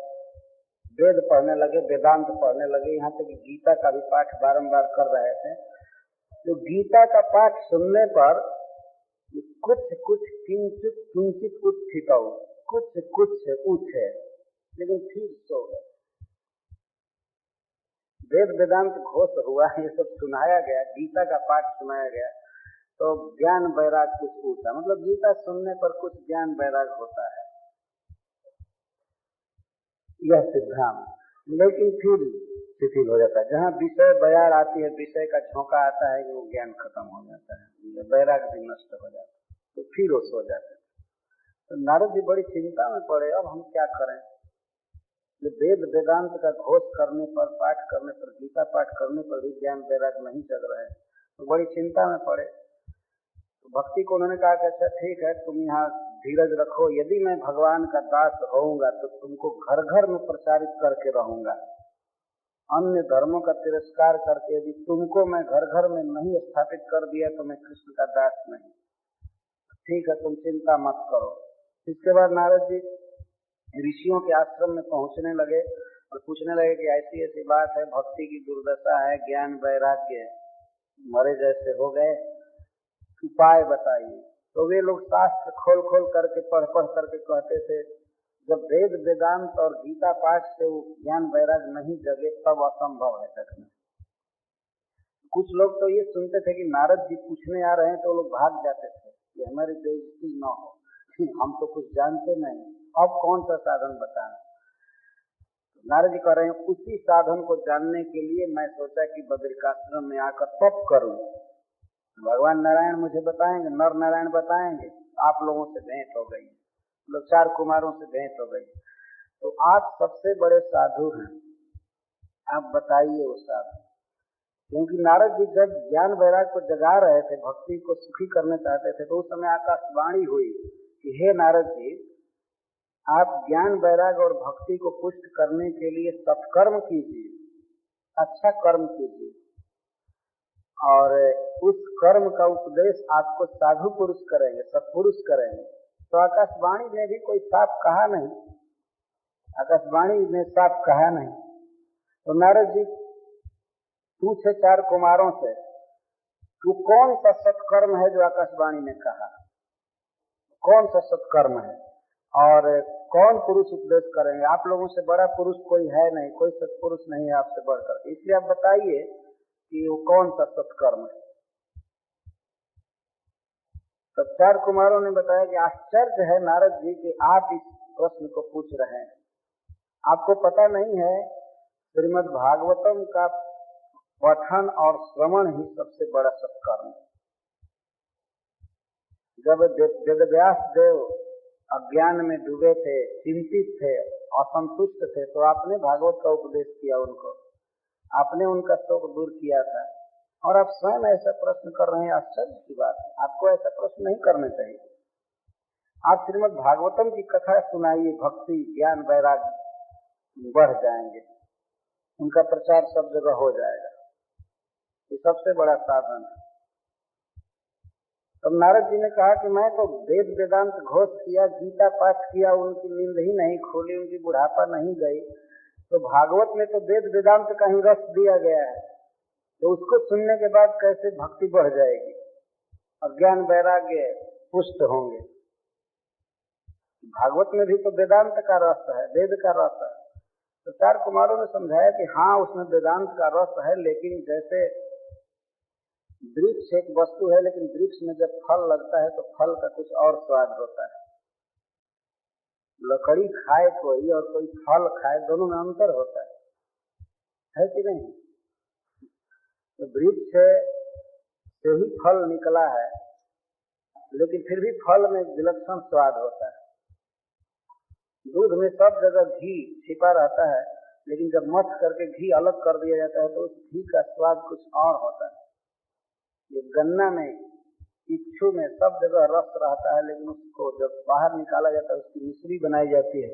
वेद पढ़ने लगे, वेदांत पढ़ने लगे, यहाँ तक गीता का भी पाठ बारंबार कर रहे थे। तो गीता का पाठ सुनने पर कुछ कुछ किंचित किंचित उत्थित, कुछ कुछ उठे, लेकिन फिर सो गए। वेद वेदांत घोष हुआ, ये सब सुनाया गया, गीता का पाठ सुनाया गया, तो ज्ञान वैराग कुछ उठा। मतलब गीता सुनने पर कुछ ज्ञान वैराग होता है, यह सिद्धांत। लेकिन फिर शिथिल हो जाता है, जहाँ विषय बयार आती है, विषय का झोंका आता है कि वो ज्ञान खत्म हो जाता है, वैराग भी नष्ट हो जाता है, तो फिर वो सो जाते हैं। तो नारद जी बड़ी चिंता में पड़े, अब हम क्या करें। वेद वेदांत का घोष करने पर, पाठ करने पर, गीता पाठ करने पर भी ज्ञान वैराग नहीं जग रहे हैं, तो बड़ी चिंता में पड़े। तो भक्ति को उन्होंने कहा कि अच्छा ठीक है, तुम यहाँ धीरज रखो, यदि मैं भगवान का दास होऊंगा तो तुमको घर घर में प्रचारित करके रहूंगा। अन्य धर्मों का तिरस्कार करके यदि तुमको मैं घर घर में नहीं स्थापित कर दिया तो मैं कृष्ण का दास नहीं। ठीक है, तुम चिंता मत करो। इसके बाद नारद जी ऋषियों के आश्रम में पहुंचने लगे और पूछने लगे कि ऐसी ऐसी बात है, भक्ति की दुर्दशा है, ज्ञान वैराग्य मरे जैसे हो गए, उपाय बताइए। तो वे लोग शास्त्र खोल खोल करके पढ़ पढ़ करके कहते थे, जब वेद वेदांत और गीता पाठ से वो ज्ञान वैराग्य नहीं जगे तब असंभव है जगना। कुछ लोग तो ये सुनते थे कि नारद जी पूछने आ रहे हैं तो लोग भाग जाते थे कि हमारी बेइज्जती न हो, हम तो कुछ जानते नहीं, अब कौन सा साधन बताएं। नारद जी कह रहे हैं उसी साधन को जानने के लिए मैं सोचा कि बद्रिकाश्रम में आकर तप करूं। भगवान नारायण मुझे बताएंगे, नर नारायण बताएंगे। आप लोगों से भेंट हो गई, लोग 4 कुमारों से भेंट हो गई, तो आप सबसे बड़े साधु हैं, आप बताइए वो साधु। क्योंकि नारद जी जब ज्ञान वैराग्य को जगा रहे थे, भक्ति को सुखी करना चाहते थे, तो उस समय आकाशवाणी हुई कि हे नारद जी, आप ज्ञान वैराग्य और भक्ति को पुष्ट करने के लिए सत्कर्म कीजिए, अच्छा कर्म कीजिए, और उस कर्म का उपदेश आपको साधु पुरुष करेंगे, सत्पुरुष करेंगे। तो आकाशवाणी ने भी कोई साफ कहा नहीं, आकाशवाणी ने साफ कहा नहीं। तो नारद जी पूछे 4 कुमारों से कि कौन सा सत्कर्म है जो आकाशवाणी ने कहा, कौन सा सत्कर्म है और कौन पुरुष उपदेश करेंगे। आप लोगों से बड़ा पुरुष कोई है नहीं, कोई सत्पुरुष नहीं है आपसे बढ़कर, इसलिए आप बताइए कि वो कौन सा सत्कर्म है। तो 4 कुमारों ने बताया कि आश्चर्य है नारद जी कि आप इस प्रश्न को पूछ रहे हैं, आपको पता नहीं है श्रीमद् भागवतम का पठन और श्रवण ही सबसे बड़ा सत्कर्म है। जब वेदव्यास देव अज्ञान में डूबे थे, चिंतित थे, असंतुष्ट थे, तो आपने भागवत का उपदेश किया उनको, आपने उनका शोक दूर किया था, और आप स्वयं ऐसा प्रश्न कर रहे हैं, आश्चर्य की बात है। आपको ऐसा प्रश्न नहीं करना चाहिए। आप श्रीमद् भागवतम की कथा सुनाइए, भक्ति ज्ञान वैराग्य बढ़ जाएंगे, उनका प्रचार सब जगह हो जाएगा, ये सबसे बड़ा साधन है। तब नारद जी ने कहा कि मैं तो वेद वेदांत घोष किया, गीता पाठ किया, उनकी नींद ही नहीं खुली, उनकी बुढ़ापा नहीं गई, तो भागवत में तो वेद वेदांत का ही रस दिया गया है, तो उसको सुनने के बाद कैसे भक्ति बढ़ जाएगी और ज्ञान वैराग्य पुष्ट होंगे। भागवत में भी तो वेदांत का रस है, वेद का रस है। तो 4 कुमारों ने समझाया कि हाँ, उसमें वेदांत का रस है, लेकिन जैसे वृक्ष एक वस्तु है, लेकिन वृक्ष में जब फल लगता है तो फल का कुछ और स्वाद होता है। लकड़ी खाए कोई और कोई फल खाए, दोनों में अंतर होता है कि नहीं? तो वृक्ष से ही फल निकला है, लेकिन फिर भी फल में विलक्षण स्वाद होता है। दूध में सब जगह घी छिपा रहता है, लेकिन जब मथ करके घी अलग कर दिया जाता है तो उस घी का स्वाद कुछ और होता है। ये गन्ना में, इच्छू में सब जगह रस रहता है, लेकिन उसको जब बाहर निकाला जाता है, उसकी मिश्री बनाई जाती है,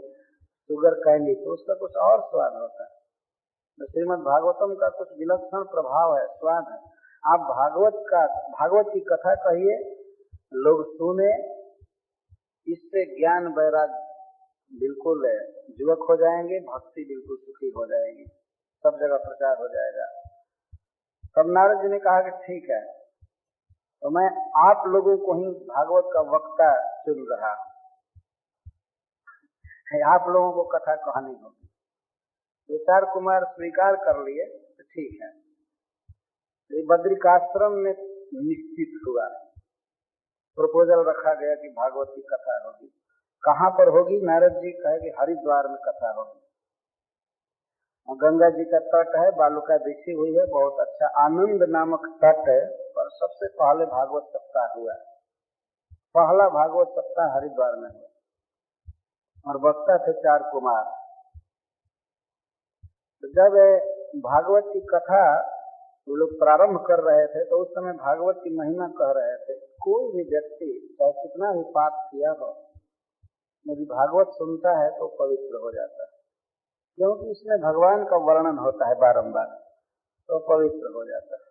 शुगर कैंडी, तो उसका कुछ और स्वाद होता है। तो श्रीमद् भागवतम का कुछ विलक्षण प्रभाव है, स्वाद है। आप भागवत की कथा कहिए, लोग सुने, इससे ज्ञान वैराग्य बिल्कुल युवक हो जाएंगे, भक्ति बिल्कुल सुखी हो जाएगी, सब जगह प्रचार हो जाएगा। तब नारद जी ने कहा कि ठीक है, तो मैं आप लोगों को ही भागवत का वक्ता चुन रहा हूं, आप लोगों को कथा कहनी होगी। तो 4 कुमार स्वीकार कर लिए, तो ठीक है। तो बद्रिकाश्रम में निश्चित हुआ, प्रपोजल रखा गया कि भागवत की कथा होगी। कहाँ पर होगी? नारद जी कहे कि हरिद्वार में कथा होगी। गंगा जी का तट है, बालुका बिछी हुई है, बहुत अच्छा आनंद नामक तट है, और सबसे पहले भागवत सप्ताह हुआ। पहला भागवत सप्ताह हरिद्वार में हुआ, और वक्ता थे 4 कुमार। तो जब भागवत की कथा वो लोग प्रारंभ कर रहे थे, तो उस समय भागवत की महिमा कह रहे थे। कोई भी व्यक्ति चाहे कितना भी पाप किया हो, यदि भागवत सुनता है तो पवित्र हो जाता है, क्योंकि इसमें भगवान का वर्णन होता है बारंबार, तो पवित्र हो जाता है।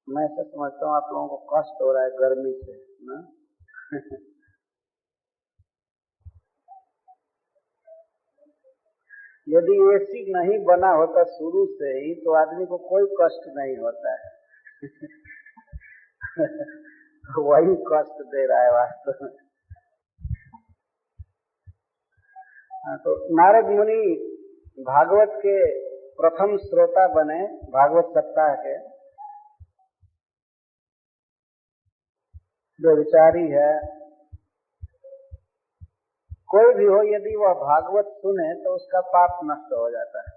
मैं ऐसा समझता हूँ आप लोगों को कष्ट हो रहा है गर्मी से ना। यदि एसी नहीं बना होता शुरू से ही तो आदमी को कोई कष्ट नहीं होता है। वही कष्ट दे रहा है वास्तव में। तो नारद मुनि भागवत के प्रथम श्रोता बने, भागवत सप्ताह के। जो विचारी है, कोई भी हो, यदि वह भागवत सुने तो उसका पाप नष्ट हो जाता है।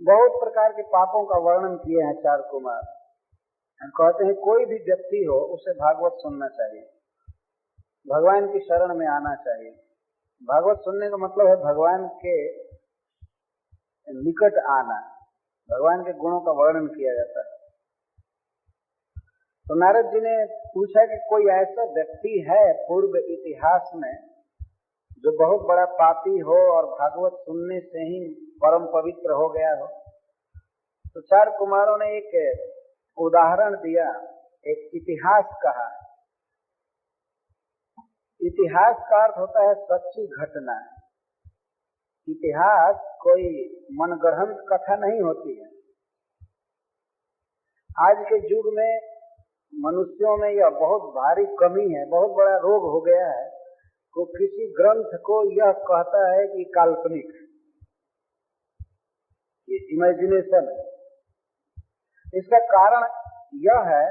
बहुत प्रकार के पापों का वर्णन किए हैं चार कुमार। कहते हैं कोई भी व्यक्ति हो उसे भागवत सुनना चाहिए, भगवान की शरण में आना चाहिए। भागवत सुनने का मतलब है भगवान के निकट आना, भगवान के गुणों का वर्णन किया जाता है। तो नारद जी ने पूछा कि कोई ऐसा व्यक्ति है पूर्व इतिहास में जो बहुत बड़ा पापी हो और भागवत सुनने से ही परम पवित्र हो गया हो। तो चार कुमारों ने एक उदाहरण दिया, एक इतिहास कहा। इतिहास का अर्थ होता है सच्ची घटना। इतिहास कोई मनगढ़ंत कथा नहीं होती है। आज के युग में मनुष्यों में यह बहुत भारी कमी है, बहुत बड़ा रोग हो गया है। तो किसी ग्रंथ को यह कहता है कि काल्पनिक, ये इमेजिनेशन है। इसका कारण यह है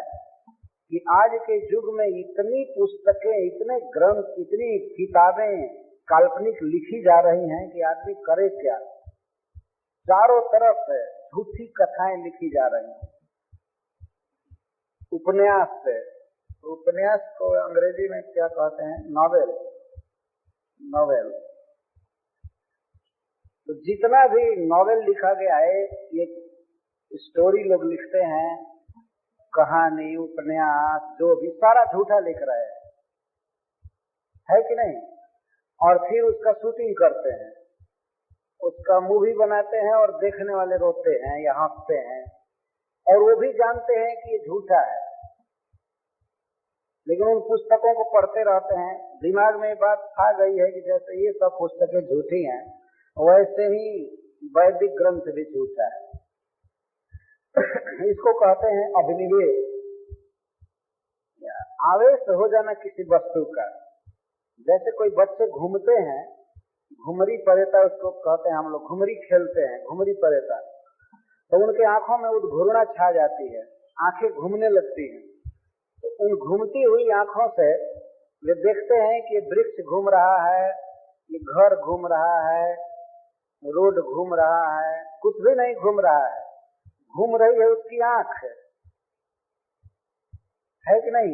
कि आज के युग में इतनी पुस्तकें, इतने ग्रंथ, इतनी किताबें काल्पनिक लिखी जा रही हैं कि आदमी करे क्या। चारों तरफ झूठी कथाएं लिखी जा रही हैं। उपन्यास से, उपन्यास को अंग्रेजी में क्या कहते हैं? नॉवेल। नॉवेल तो जितना भी नॉवेल लिखा गया है, ये स्टोरी लोग लिखते हैं, कहानी, उपन्यास, जो भी सारा झूठा लिख रहे है कि नहीं? और फिर उसका शूटिंग करते हैं, उसका मूवी बनाते हैं और देखने वाले रोते हैं या हंसते हैं, और वो भी जानते हैं कि ये झूठा है, लेकिन उन पुस्तकों को पढ़ते रहते हैं। दिमाग में बात आ गई है कि जैसे ये सब पुस्तकें झूठी हैं, वैसे ही वैदिक ग्रंथ भी झूठा है। इसको कहते हैं अभिनिवेश, आवेश हो जाना किसी वस्तु का। जैसे कोई बच्चे घूमते हैं, घुमरी परेता उसको कहते हैं हम लोग, घुमरी खेलते हैं, घुमरी परेता, तो उनके आंखों में उद्घूर्णा छा जाती है, आंखें घूमने लगती हैं। तो उन घूमती हुई आंखों से वे देखते हैं कि वृक्ष घूम रहा है, ये घर घूम रहा है, रोड घूम रहा है, कुछ भी नहीं घूम रहा है, घूम रही है उसकी आंख, है कि नहीं?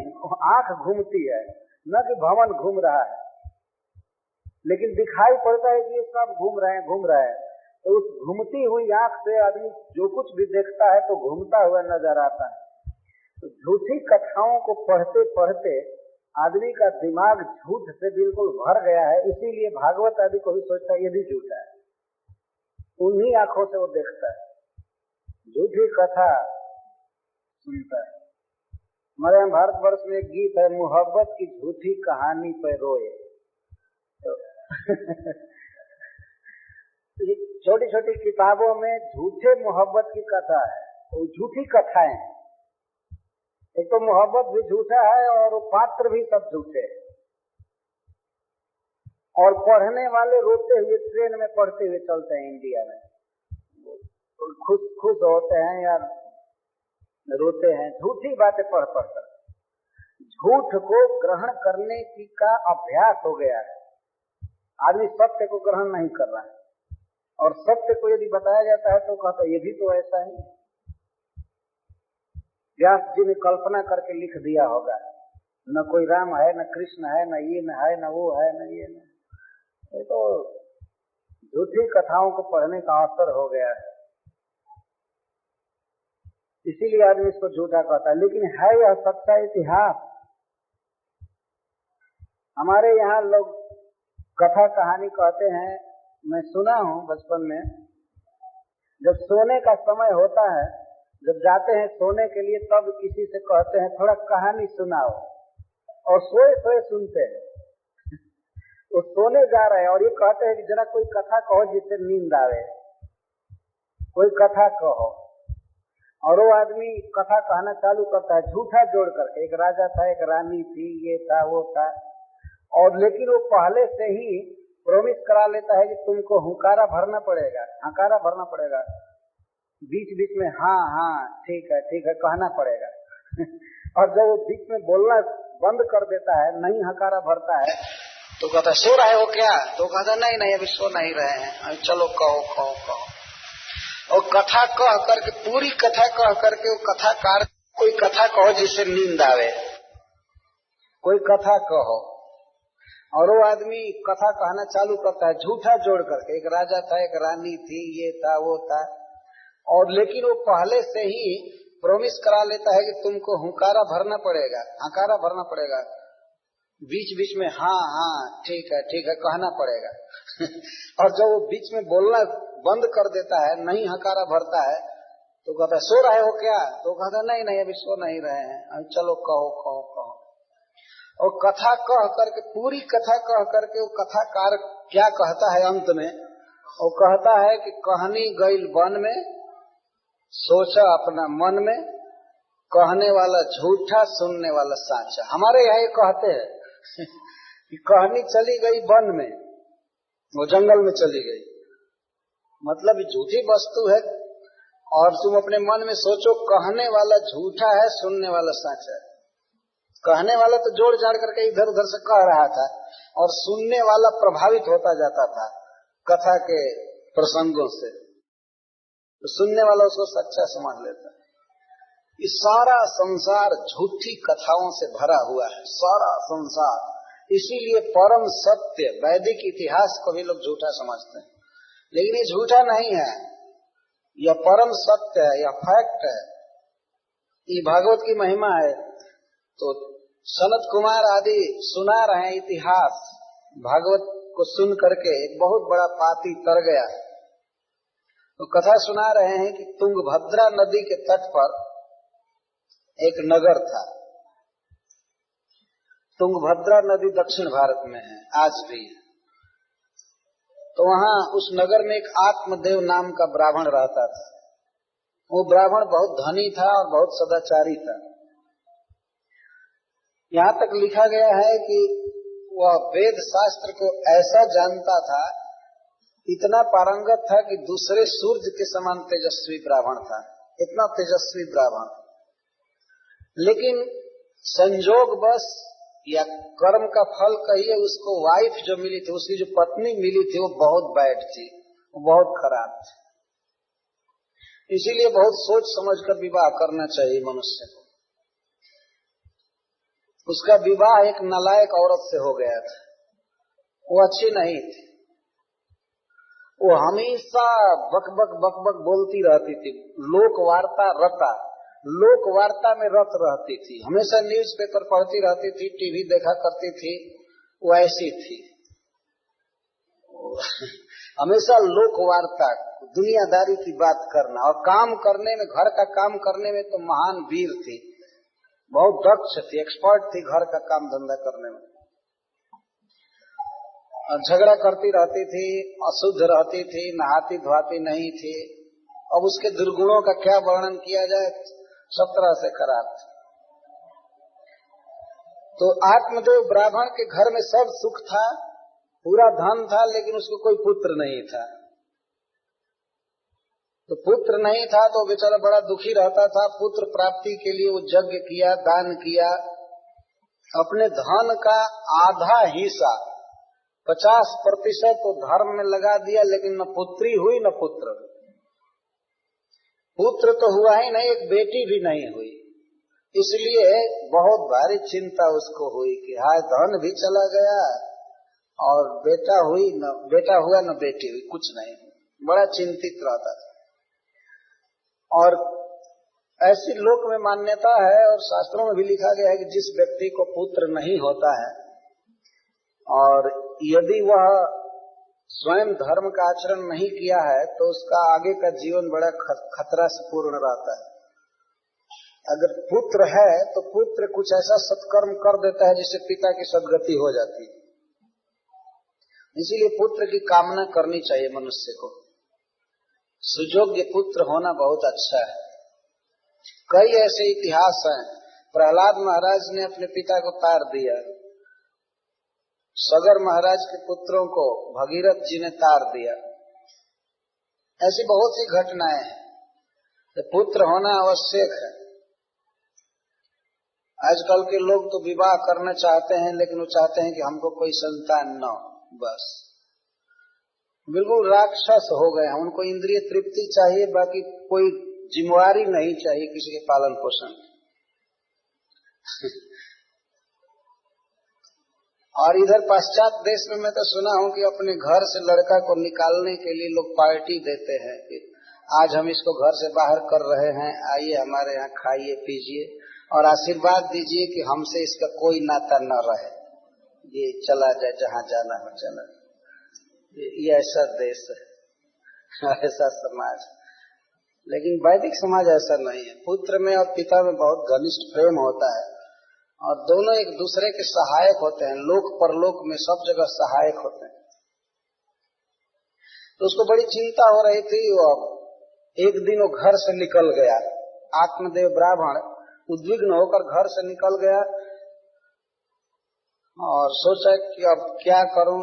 आंख घूमती है, न कि भवन घूम रहा है, लेकिन दिखाई पड़ता है कि ये सब घूम रहे हैं, घूम रहे हैं। तो उस घूमती हुई आंख से आदमी जो कुछ भी देखता है तो घूमता हुआ नजर आता है। तो झूठी कथाओं को पढ़ते पढ़ते आदमी का दिमाग झूठ से बिल्कुल भर गया है, इसीलिए भागवत आदि को भी सोचता है ये भी झूठा है, उन्हीं आंखों से वो देखता है, झूठी कथा सुनता है। हमारे यहाँ भारतवर्ष में एक गीत है, मोहब्बत की झूठी कहानी पर रोए। तो छोटी छोटी किताबों में झूठे मोहब्बत की कथा है, वो झूठी कथाएं। एक तो मोहब्बत भी झूठा है और पात्र भी सब झूठे, और पढ़ने वाले रोते हुए ट्रेन में पढ़ते हुए चलते हैं इंडिया में, खुश होते हैं या रोते हैं, झूठी बातें पढ़ पढ़कर। झूठ को ग्रहण करने की का अभ्यास हो गया है, आदमी सत्य को ग्रहण नहीं कर रहा है, और सत्य को यदि बताया जाता है तो कहता है ये भी तो ऐसा ही। व्यास जी ने कल्पना करके लिख दिया होगा, न कोई राम है, न कृष्ण है, न ये न है, न वो है, न ये न, ये तो झूठी कथाओं को पढ़ने का अवसर हो गया है, इसीलिए आदमी इसको झूठा कहता है। लेकिन है यह सच्चा इतिहास, हमारे यहाँ लोग कथा कहानी कहते हैं, मैं सुना हूँ बचपन में, जब सोने का समय होता है, जब जाते हैं सोने के लिए, तब किसी से कहते हैं थोड़ा कहानी सुनाओ, और सोए सोए सुनते हैं। वो सोने जा रहे हैं और ये कहते हैं कि जरा कोई कथा कहो जिससे नींद आवे, कोई कथा कहो। और वो आदमी कथा कहना चालू करता है झूठा जोड़ करके, एक राजा था, एक रानी थी, ये था वो था, और लेकिन वो पहले से ही प्रॉमिस करा लेता है कि तुमको हुंकारा भरना पड़ेगा, हकारा भरना पड़ेगा, बीच बीच में हाँ हाँ ठीक है कहना पड़ेगा। और जब वो बीच में बोलना बंद कर देता है, नहीं हकारा भरता है, तो कहता सो रहे हो क्या? तो कहता नहीं अभी सो नहीं रहे हैं, चलो कहो। और कथा कह करके, पूरी कथा कह करके, वो कथाकार कोई कथा कहो जिससे नींद आवे, कोई कथा कहो। और वो आदमी कथा कहना चालू करता है झूठा जोड़ करके, एक राजा था, एक रानी थी, ये था वो था, और लेकिन वो पहले से ही प्रॉमिस करा लेता है कि तुमको हुंकारा भरना पड़ेगा, हकारा भरना पड़ेगा, बीच बीच में हाँ ठीक है कहना पड़ेगा। और जब वो बीच में बोलना बंद कर देता है, नहीं हकारा भरता है, तो कहता है सो रहे हो क्या? तो कहता नहीं अभी सो नहीं रहे हैं, चलो कहो। और कथा कह करके, पूरी कथा कह करके, वो कथाकार क्या कहता है अंत में? वो कहता है कि कहानी गईल वन में, सोचा अपना मन में, कहने वाला झूठा, सुनने वाला साचा। हमारे यहाँ ये कहते हैं कि कहानी चली गई वन में, वो जंगल में चली गई, मतलब झूठी वस्तु है, और तुम अपने मन में सोचो कहने वाला झूठा है, सुनने वाला साचा है। कहने वाला तो जोड़ जाड़ करके इधर उधर से कह रहा था, और सुनने वाला प्रभावित होता जाता था कथा के प्रसंगों से, तो सुनने वाला उसको सच्चा समझ लेता है। ये सारा संसार झूठी कथाओं से भरा हुआ है, सारा संसार। इसीलिए परम सत्य वैदिक इतिहास को भी लोग झूठा समझते हैं, लेकिन ये झूठा नहीं है, यह परम सत्य है, यह फैक्ट है, ये भागवत की महिमा है। तो सनत कुमार आदि सुना रहे हैं इतिहास, भागवत को सुन करके एक बहुत बड़ा पापी तर गया। तो कथा सुना रहे हैं कि तुंगभद्रा नदी के तट पर एक नगर था। तुंगभद्रा नदी दक्षिण भारत में है, आज भी है। तो वहाँ उस नगर में एक आत्मदेव नाम का ब्राह्मण रहता था। वो ब्राह्मण बहुत धनी था और बहुत सदाचारी था। यहाँ तक लिखा गया है कि वह वेद शास्त्र को ऐसा जानता था, इतना पारंगत था कि दूसरे सूर्य के समान तेजस्वी ब्राह्मण था, इतना तेजस्वी ब्राह्मण। लेकिन संजोग बस या कर्म का फल कहिए, उसको वाइफ जो मिली थी, उसकी जो पत्नी मिली थी, वो बहुत बैड थी, वो बहुत खराब थी। इसीलिए बहुत सोच समझकर विवाह करना चाहिए मनुष्य को। उसका विवाह एक नालायक औरत से हो गया था, वो अच्छी नहीं थी, वो हमेशा बक बक बोलती रहती थी, लोक वार्ता में रत रहती थी, हमेशा न्यूज़पेपर पढ़ती रहती थी, टीवी देखा करती थी, वो ऐसी थी। हमेशा लोक वार्ता, दुनियादारी की बात करना, और काम करने में, घर का काम करने में तो महान वीर थी, बहुत दक्ष थी, एक्सपर्ट थी घर का काम धंधा करने में। झगड़ा करती रहती थी, अशुद्ध रहती थी, नहाती धोती नहीं थी। अब उसके दुर्गुणों का क्या वर्णन किया जाए, सब तरह से खराब थी। तो आत्मदेव ब्राह्मण के घर में सब सुख था, पूरा धन था, लेकिन उसको कोई पुत्र नहीं था। तो पुत्र नहीं था तो बेचारा बड़ा दुखी रहता था। पुत्र प्राप्ति के लिए वो यज्ञ किया, दान किया, अपने धन का आधा हिस्सा 50% तो धर्म में लगा दिया, लेकिन न पुत्री हुई न पुत्र। पुत्र तो हुआ ही नहीं, एक बेटी भी नहीं हुई। इसलिए बहुत भारी चिंता उसको हुई कि हाय धन भी चला गया और बेटा हुआ न बेटी हुई, कुछ नहीं। बड़ा चिंतित रहता था। और ऐसी लोक में मान्यता है और शास्त्रों में भी लिखा गया है कि जिस व्यक्ति को पुत्र नहीं होता है और यदि वह स्वयं धर्म का आचरण नहीं किया है तो उसका आगे का जीवन बड़ा खतरा से पूर्ण रहता है। अगर पुत्र है तो पुत्र कुछ ऐसा सत्कर्म कर देता है जिससे पिता की सदगति हो जाती है। इसीलिए पुत्र की कामना करनी चाहिए मनुष्य को। सुयोग्य पुत्र होना बहुत अच्छा है। कई ऐसे इतिहास हैं। प्रहलाद महाराज ने अपने पिता को तार दिया, सगर महाराज के पुत्रों को भगीरथ जी ने तार दिया। ऐसी बहुत सी घटनाएं हैं। तो पुत्र होना आवश्यक है। आजकल के लोग तो विवाह करना चाहते हैं, लेकिन वो चाहते हैं कि हमको कोई संतान न हो, बस बिल्कुल राक्षस हो गए हैं। उनको इंद्रिय तृप्ति चाहिए, बाकी कोई जिम्मेवारी नहीं चाहिए किसी के पालन पोषण और इधर पाश्चात्य देश में मैं तो सुना हूं कि अपने घर से लड़का को निकालने के लिए लोग पार्टी देते हैं कि आज हम इसको घर से बाहर कर रहे हैं, आइए हमारे यहाँ खाइए पीजिए और आशीर्वाद दीजिए कि हमसे इसका कोई नाता न रहे, ये चला जाए जहाँ जाना हो चला। ये ऐसा देश है, ऐसा समाज। लेकिन वैदिक समाज ऐसा नहीं है। पुत्र में और पिता में बहुत घनिष्ठ प्रेम होता है और दोनों एक दूसरे के सहायक होते हैं। लोक परलोक में सब जगह सहायक होते हैं। तो उसको बड़ी चिंता हो रही थी। वो एक दिन वो घर से निकल गया। आत्मदेव ब्राह्मण उद्विग्न होकर घर से निकल गया और सोचा कि अब क्या करूं।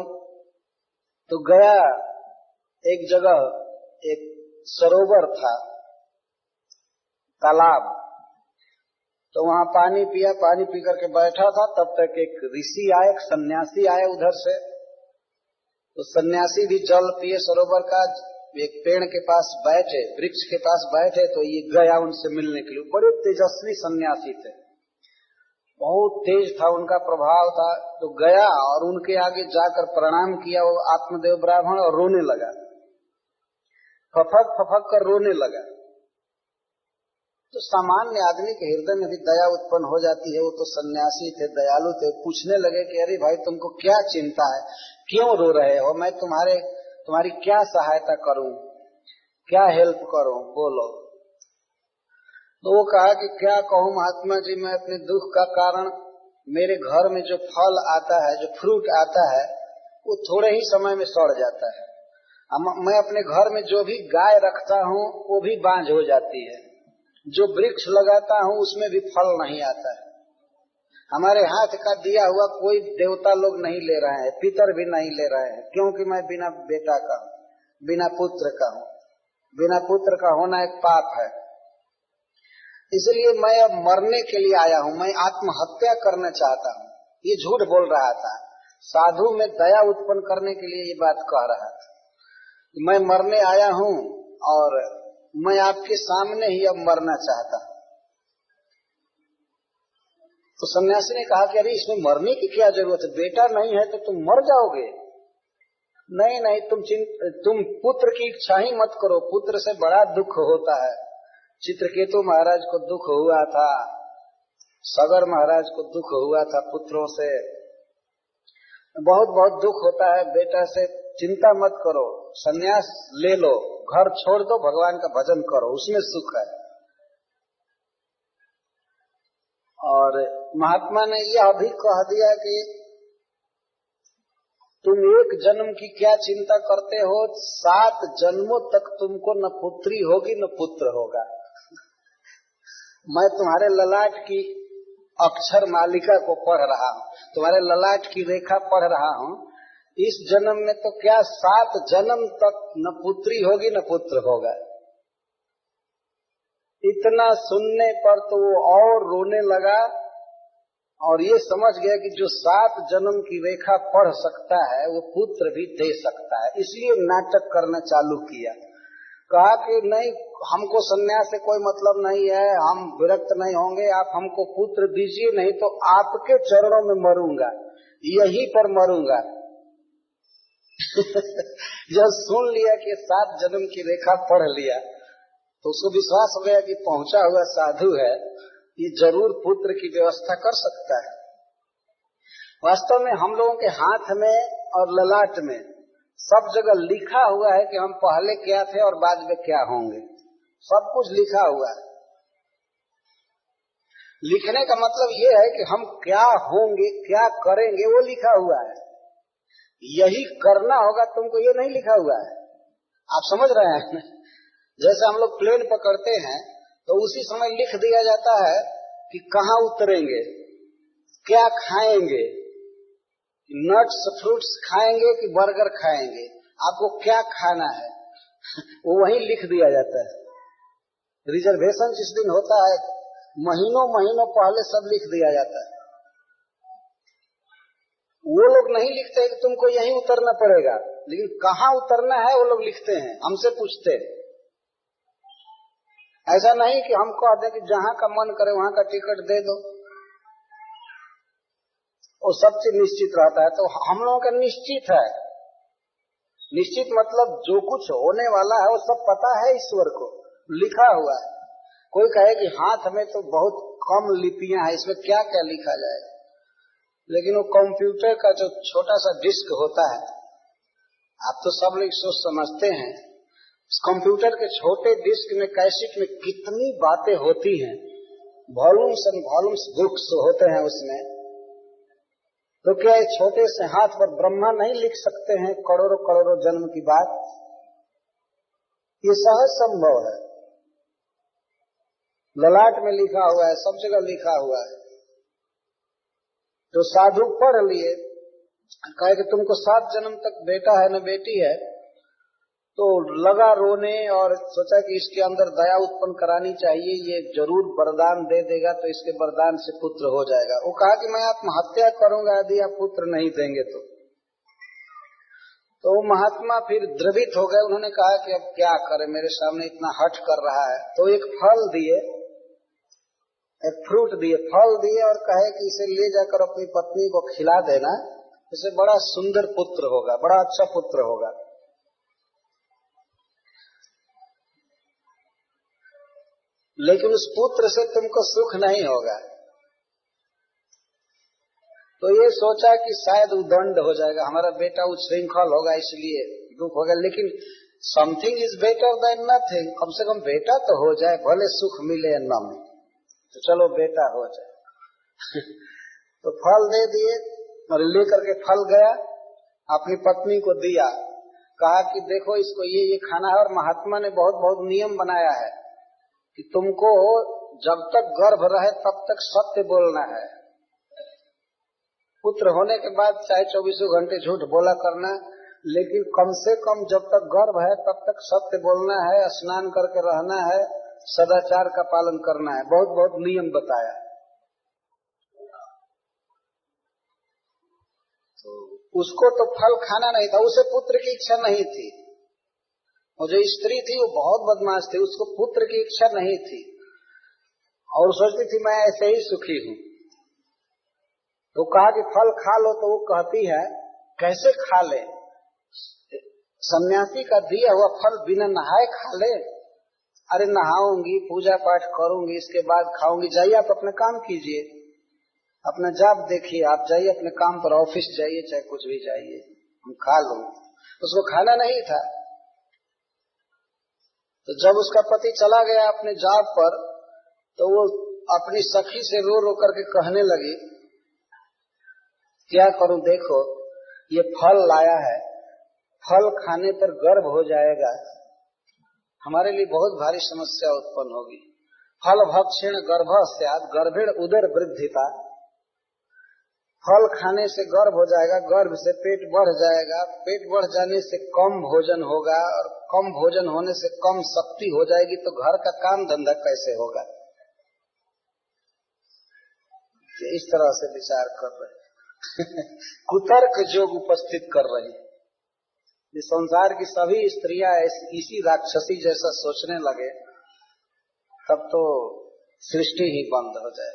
तो गया एक जगह, एक सरोवर था, तालाब। तो वहां पानी पिया। पानी पी करके बैठा था, तब तक एक ऋषि आए, एक सन्यासी आए उधर से। तो सन्यासी भी जल पिए सरोवर का। एक पेड़ के पास बैठे, वृक्ष के पास बैठे, तो ये गया उनसे मिलने के लिए। बड़े तेजस्वी सन्यासी थे, बहुत तेज था उनका प्रभाव था। तो गया और उनके आगे जाकर प्रणाम किया वो आत्मदेव ब्राह्मण और रोने लगा, फफक कर रोने लगा। तो सामान्य आदमी के हृदय में भी दया उत्पन्न हो जाती है। वो तो सन्यासी थे, दयालु थे। पूछने लगे कि अरे भाई तुमको क्या चिंता है, क्यों रो रहे हो, मैं तुम्हारी क्या सहायता करूं, क्या हेल्प करूं, बोलो। तो वो कहा कि क्या कहूं महात्मा जी, मैं अपने दुख का कारण, मेरे घर में जो फल आता है, जो फ्रूट आता है, वो थोड़े ही समय में सड़ जाता है। मैं अपने घर में जो भी गाय रखता हूँ वो भी बांझ हो जाती है। जो वृक्ष लगाता हूँ उसमें भी फल नहीं आता है। हमारे हाथ का दिया हुआ कोई देवता लोग नहीं ले रहे हैं, पितर भी नहीं ले रहे हैं, क्योंकि मैं बिना बेटा का हूँ, बिना पुत्र का हूँ। बिना पुत्र का होना एक पाप है। इसलिए मैं अब मरने के लिए आया हूँ, मैं आत्महत्या करना चाहता हूँ। ये झूठ बोल रहा था। साधु में दया उत्पन्न करने के लिए ये बात कह रहा था। मैं मरने आया हूँ और मैं आपके सामने ही अब मरना चाहता हूँ। तो सन्यासी ने कहा कि अरे इसमें मरने की क्या जरूरत है, बेटा नहीं है तो तुम मर जाओगे। नहीं नहीं, तुम पुत्र की इच्छा ही मत करो, पुत्र से बड़ा दुख होता है। चित्रकेतु महाराज को दुख हुआ था, सगर महाराज को दुख हुआ था, पुत्रों से बहुत बहुत दुख होता है। बेटा से चिंता मत करो, संन्यास ले लो, घर छोड़ दो, भगवान का भजन करो, उसमें सुख है। और महात्मा ने यह भी कह दिया कि तुम एक जन्म की क्या चिंता करते हो, 7 जन्मों तक तुमको न पुत्री होगी न पुत्र होगा। मैं तुम्हारे ललाट की अक्षर मालिका को पढ़ रहा हूँ, तुम्हारे ललाट की रेखा पढ़ रहा हूँ। इस जन्म में तो क्या 7 जन्म तक न पुत्री होगी न पुत्र होगा। इतना सुनने पर तो वो और रोने लगा और ये समझ गया कि जो 7 जन्म की रेखा पढ़ सकता है वो पुत्र भी दे सकता है। इसलिए नाटक करना चालू किया। कहा कि नहीं, हमको सन्यास से कोई मतलब नहीं है, हम विरक्त नहीं होंगे, आप हमको पुत्र दीजिए, नहीं तो आपके चरणों में मरूंगा, यहीं पर मरूंगा। जब सुन लिया कि 7 जन्म की रेखा पढ़ लिया तो उसको विश्वास हो गया कि पहुंचा हुआ साधु है, ये जरूर पुत्र की व्यवस्था कर सकता है। वास्तव में हम लोगों के हाथ में और ललाट में सब जगह लिखा हुआ है कि हम पहले क्या थे और बाद में क्या होंगे। सब कुछ लिखा हुआ है। लिखने का मतलब ये है कि हम क्या होंगे, क्या करेंगे, वो लिखा हुआ है। यही करना होगा तुमको, ये नहीं लिखा हुआ है। आप समझ रहे हैं? जैसे हम लोग प्लेन पकड़ते हैं तो उसी समय लिख दिया जाता है कि कहाँ उतरेंगे, क्या खाएंगे, नट्स फ्रूट्स खाएंगे कि बर्गर खाएंगे, आपको क्या खाना है वो वहीं लिख दिया जाता है। रिजर्वेशन जिस दिन होता है महीनों महीनों पहले सब लिख दिया जाता है। वो लोग नहीं लिखते कि तुमको यहीं उतरना पड़ेगा, लेकिन कहाँ उतरना है वो लोग लिखते हैं, हमसे पूछते हैं। ऐसा नहीं कि हम कह दें कि जहां का मन करे वहां का टिकट दे दो, वो सब चीज निश्चित रहता है। तो हम लोगों का निश्चित है। निश्चित मतलब जो कुछ होने वाला है वो सब पता है, ईश्वर को लिखा हुआ है। कोई कहे कि हाथ में तो बहुत कम लिपियां हैं, इसमें क्या क्या लिखा जाएगा, लेकिन वो कंप्यूटर का जो छोटा सा डिस्क होता है, आप तो सब लोग सोच समझते हैं, कंप्यूटर के छोटे डिस्क में, कैसेट में कितनी बातें होती हैं, वॉल्यूम्स एंड वॉल्यूम्स बुक्स होते हैं उसमें। तो क्या इस छोटे से हाथ पर ब्रह्मा नहीं लिख सकते हैं करोड़ों करोड़ों जन्म की बात? ये सहज संभव है। ललाट में लिखा हुआ है, सब जगह लिखा हुआ है। तो साधु पढ़ लिए, कहे कि तुमको 7 जन्म तक बेटा है न बेटी है, तो लगा रोने और सोचा कि इसके अंदर दया उत्पन्न करानी चाहिए, ये जरूर वरदान दे देगा तो इसके वरदान से पुत्र हो जाएगा। वो कहा कि मैं आत्महत्या करूंगा यदि आप पुत्र नहीं देंगे तो महात्मा फिर द्रवित हो गए। उन्होंने कहा कि अब क्या करें, मेरे सामने इतना हठ कर रहा है। तो एक फल दिए, एक फ्रूट दिए, फल दिए और कहे कि इसे ले जाकर अपनी पत्नी को खिला देना, इसे बड़ा सुंदर पुत्र होगा, बड़ा अच्छा पुत्र होगा। लेकिन उस पुत्र से तुमको सुख नहीं होगा। तो ये सोचा कि शायद उदंड हो जाएगा, हमारा बेटा उच्छृंखल होगा इसलिए दुख होगा। लेकिन something is better than nothing, कम से कम बेटा तो हो जाए, भले सुख मिले या न मिले, तो चलो बेटा हो जाए। तो फल दे दिए और लेकर के फल गया, अपनी पत्नी को दिया, कहा कि देखो इसको ये खाना है। और महात्मा ने बहुत बहुत नियम बनाया है कि तुमको जब तक गर्भ रहे तब तक सत्य बोलना है। पुत्र होने के बाद चाहे 24 घंटे झूठ बोला करना, लेकिन कम से कम जब तक गर्भ है तब तक सत्य बोलना है, स्नान करके रहना है, सदाचार का पालन करना है। बहुत बहुत नियम बताया। तो उसको तो फल खाना नहीं था, उसे पुत्र की इच्छा नहीं थी। और जो स्त्री थी वो बहुत बदमाश थी, उसको पुत्र की इच्छा नहीं थी और सोचती थी मैं ऐसे ही सुखी हूँ। तो कहा कि फल खा लो, तो वो कहती है कैसे खा ले, सन्यासी का दिया हुआ फल बिना नहाए खा ले? अरे नहाऊंगी, पूजा पाठ करूंगी, इसके बाद खाऊंगी। जाइए आप अपना काम कीजिए, अपना जॉब देखिए, आप जाइए अपने काम पर, ऑफिस जाइए, चाहे कुछ भी जाइए, हम खा लो। उसको खाना नहीं था। तो जब उसका पति चला गया अपने जॉब पर, तो वो अपनी सखी से रो रो करके कहने लगी क्या करूं, देखो ये फल लाया है, फल खाने पर गर्भ हो जाएगा, हमारे लिए बहुत भारी समस्या उत्पन्न होगी। फल भक्षेण गर्भ स्यात् गर्भेण उदर वृद्धिता, फल खाने से गर्भ हो जाएगा, गर्भ से पेट बढ़ जाएगा, पेट बढ़ जाने से कम भोजन होगा और कम भोजन होने से कम शक्ति हो जाएगी, तो घर का काम धंधा कैसे होगा। इस तरह से विचार कर रहे कुतर्क जोग उपस्थित कर रही। इस संसार की सभी स्त्रियां इसी राक्षसी जैसा सोचने लगे तब तो सृष्टि ही बंद हो जाए।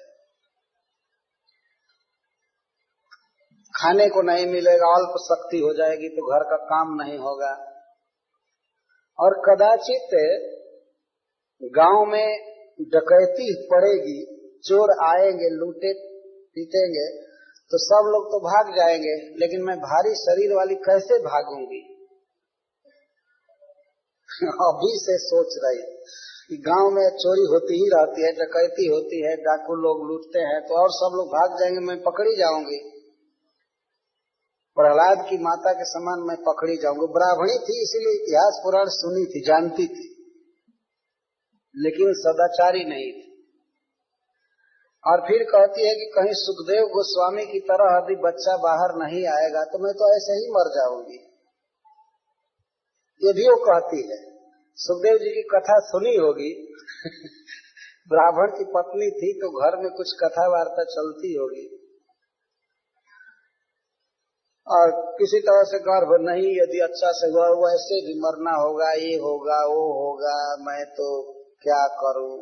खाने को नहीं मिलेगा, अल्प शक्ति हो जाएगी, तो घर का काम नहीं होगा। और कदाचित गांव में डकैती पड़ेगी, चोर आएंगे, लूटे पीटेंगे, तो सब लोग तो भाग जाएंगे, लेकिन मैं भारी शरीर वाली कैसे भागूंगी। अभी से सोच रही कि गांव में चोरी होती ही रहती है, डकैती होती है, डाकू लोग लूटते हैं, तो और सब लोग भाग जाएंगे, मैं पकड़ी जाऊंगी। प्रहलाद की माता के समान मैं पकड़ी जाऊंगी। ब्राह्मणी थी, इसीलिए इतिहास पुराण सुनी थी, जानती थी, लेकिन सदाचारी नहीं थी। और फिर कहती है कि कहीं सुखदेव गोस्वामी की तरह यदि बच्चा बाहर नहीं आएगा तो मैं तो ऐसे ही मर जाऊंगी। ये भी वो कहती है। सुखदेव जी की कथा सुनी होगी। ब्राह्मण की पत्नी थी तो घर में कुछ कथा वार्ता चलती होगी, और किसी तरह से गर्भ नहीं यदि अच्छा से हुआ, वैसे भी मरना होगा, ये होगा वो होगा, मैं तो क्या करूं,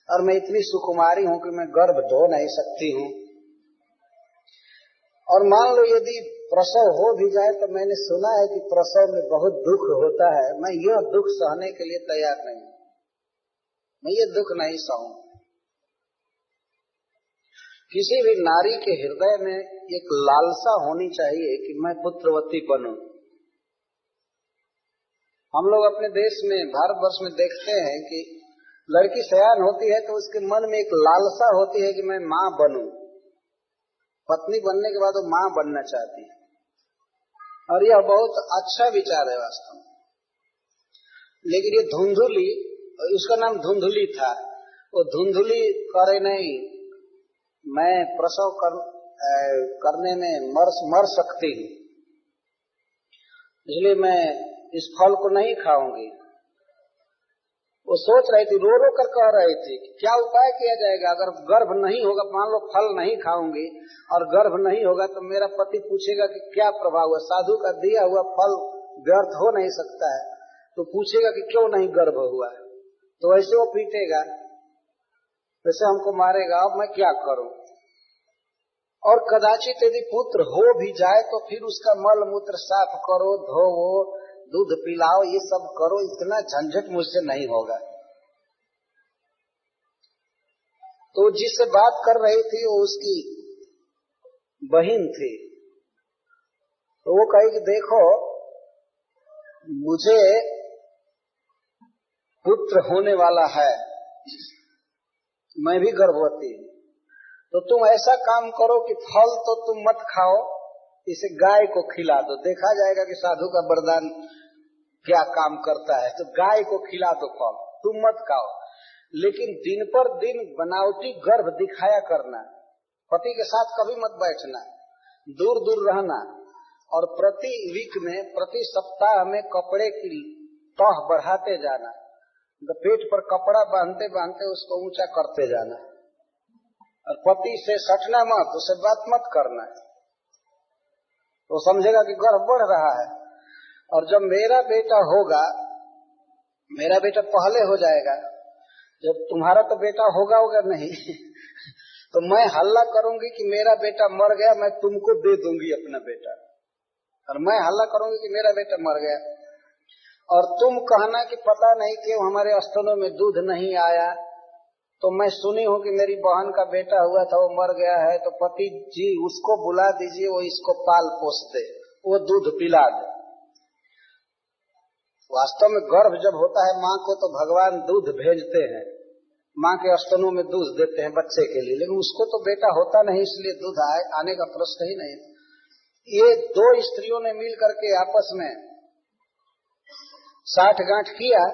और मैं इतनी सुकुमारी हूं कि मैं गर्भ धो नहीं सकती हूं। और मान लो यदि प्रसव हो भी जाए तो मैंने सुना है कि प्रसव में बहुत दुख होता है, मैं यह दुख सहने के लिए तैयार नहीं, मैं ये दुख नहीं सहूं। किसी भी नारी के हृदय में एक लालसा होनी चाहिए कि मैं पुत्रवती बनूं। हम लोग अपने देश में, भारतवर्ष में देखते हैं कि लड़की सयान होती है तो उसके मन में एक लालसा होती है कि मैं मां बनूं। पत्नी बनने के बाद वो मां बनना चाहती है, और यह बहुत अच्छा विचार है वास्तव में। लेकिन ये धुंधुली, उसका नाम धुंधुली था, वो धुंधुली करे नहीं, मैं प्रसव करने में मर सकती हूँ, इसलिए मैं इस फल को नहीं खाऊंगी। वो सोच रही थी, रो रो कर कह रही थी कि क्या उपाय किया जाएगा, अगर गर्भ नहीं होगा, मान लो फल नहीं खाऊंगी और गर्भ नहीं होगा तो मेरा पति पूछेगा कि क्या प्रभाव हुआ, साधु का दिया हुआ फल व्यर्थ हो नहीं सकता है, तो पूछेगा कि क्यों नहीं गर्भ हुआ, तो वैसे वो पीटेगा, वैसे हमको मारेगा, अब मैं क्या करूं। और कदाचित यदि पुत्र हो भी जाए तो फिर उसका मल मूत्र साफ करो, धोवो, दूध पिलाओ, ये सब करो, इतना झंझट मुझसे नहीं होगा। तो जिससे बात कर रही थी वो उसकी बहन थी, तो वो कही कि देखो मुझे पुत्र होने वाला है, मैं भी गर्भवती हूं, तो तुम ऐसा काम करो कि फल तो तुम मत खाओ, इसे गाय को खिला दो, देखा जाएगा कि साधु का वरदान क्या काम करता है। तो गाय को खिला दो फल, तुम मत खाओ, लेकिन दिन पर दिन बनावटी गर्भ दिखाया करना, पति के साथ कभी मत बैठना, दूर दूर रहना, और प्रति वीक में, प्रति सप्ताह में कपड़े की तह बढ़ाते जाना, तो पेट पर कपड़ा बांधते बांधते उसको ऊंचा करते जाना, और पति से सटना मत, उससे बात मत करना, तो समझेगा कि गर्भ बढ़ रहा है। और जब मेरा बेटा होगा, मेरा बेटा पहले हो जाएगा, जब तुम्हारा तो बेटा होगा नहीं तो मैं हल्ला करूंगी कि मेरा बेटा मर गया, मैं तुमको दे दूंगी अपना बेटा, और मैं हल्ला करूंगी कि मेरा बेटा मर गया, और तुम कहना कि पता नहीं क्यों हमारे स्तनों में दूध नहीं आया, तो मैं सुनी हूँ कि मेरी बहन का बेटा हुआ था, वो मर गया है, तो पति जी उसको बुला दीजिए, वो इसको पाल पोस दे, वो दूध पिला दे। वास्तव में गर्भ जब होता है माँ को, तो भगवान दूध भेजते हैं, माँ के स्तनों में दूध देते हैं बच्चे के लिए, लेकिन उसको तो बेटा होता नहीं, इसलिए दूध आने का प्रश्न ही नहीं। ये दो स्त्रियों ने मिल करके आपस में साठगांठ किया,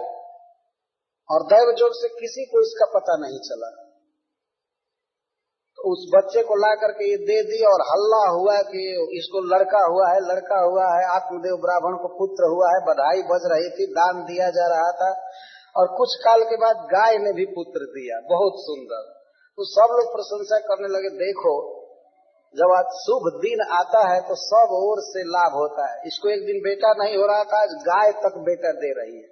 और दैव जोग से किसी को इसका पता नहीं चला, तो उस बच्चे को ला करके ये दे दी, और हल्ला हुआ कि इसको लड़का हुआ है, लड़का हुआ है, आत्मदेव ब्राह्मण को पुत्र हुआ है, बधाई बज रही थी, दान दिया जा रहा था, और कुछ काल के बाद गाय ने भी पुत्र दिया, बहुत सुंदर। तो सब लोग प्रशंसा करने लगे, देखो जब आज शुभ दिन आता है तो सब ओर से लाभ होता है, इसको एक दिन बेटा नहीं हो रहा था, आज गाय तक बेटा दे रही है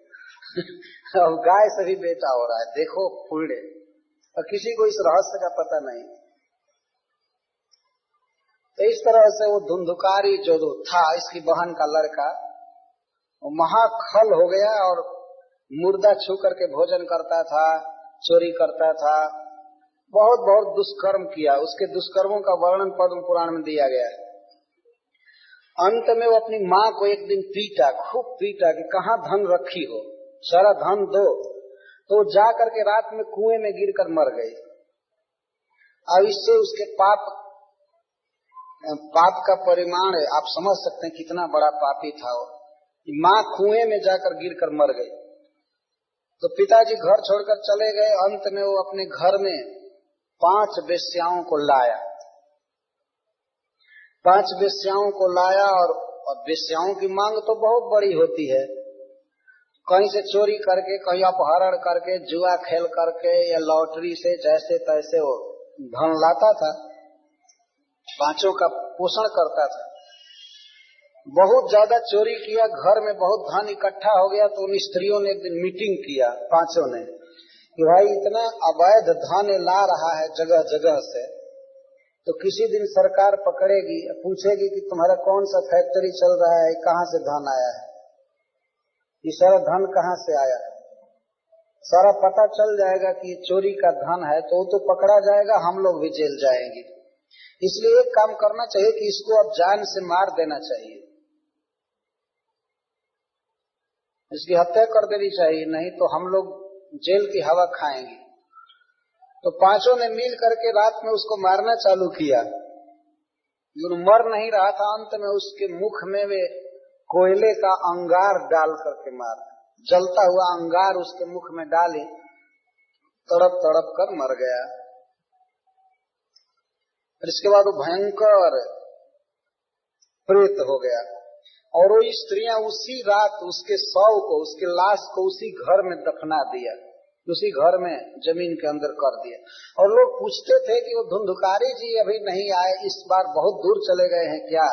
अब गाय से भी बेटा हो रहा है, देखो पुण्य। और किसी को इस रहस्य का पता नहीं। तो इस तरह से वो धुंधुकारी जो था, इसकी बहन का लड़का, वो महाखल हो गया और मुर्दा छू करके भोजन करता था, चोरी करता था, बहुत बहुत दुष्कर्म किया, उसके दुष्कर्मों का वर्णन पद्म पुराण में दिया गया है। अंत में वो अपनी माँ को एक दिन पीटा, खूब पीटा कि कहाँ धन रखी हो, सारा धन दो। तो जा करके रात में कुएं में गिरकर मर गई। अब इससे उसके पाप का परिमाण है, आप समझ सकते हैं कितना बड़ा पापी था वो। माँ कुएं में जाकर गिरकर मर गई। तो पिताजी घर छोड़कर चले गए। अंत में वो अपने घर में 5 वेश्याओं को लाया। 5 वेश्याओं को लाया और वेश्याओं की मांग तो बहुत बड़ी होती है। कहीं से चोरी करके, कहीं अपहरण करके, जुआ खेल करके या लॉटरी से जैसे तैसे वो धन लाता था, 5 का पोषण करता था। बहुत ज्यादा चोरी किया, घर में बहुत धन इकट्ठा हो गया। तो उन स्त्रियों ने एक दिन मीटिंग किया, 5 ने, कि भाई इतना अवैध धन ला रहा है जगह जगह से, तो किसी दिन सरकार पकड़ेगी, पूछेगी कि तुम्हारा कौन सा फैक्ट्री चल रहा है, कहाँ से धन आया है, ये सारा धन कहाँ से आया है। सारा पता चल जाएगा कि चोरी का धन है, तो वो तो पकड़ा जाएगा, हम लोग भी जेल जाएंगे। इसलिए एक काम करना चाहिए कि इसको अब जान से मार देना चाहिए, इसकी हत्या कर देनी चाहिए, नहीं तो हम लोग जेल की हवा खाएंगे। तो 5 ने मिल करके रात में उसको मारना चालू किया। मर नहीं रहा था। अंत में उसके मुख में वे कोयले का अंगार डाल करके मार, जलता हुआ अंगार उसके मुख में डाले, तड़प तड़प कर मर गया। और इसके बाद वो भयंकर प्रेत हो गया। और वो स्त्रियां उसी रात उसके शव को, उसके लाश को उसी घर में दफना दिया, उसी घर में जमीन के अंदर कर दिया। और लोग पूछते थे कि वो धुंधुकारी जी अभी नहीं आए, इस बार बहुत दूर चले गए हैं क्या?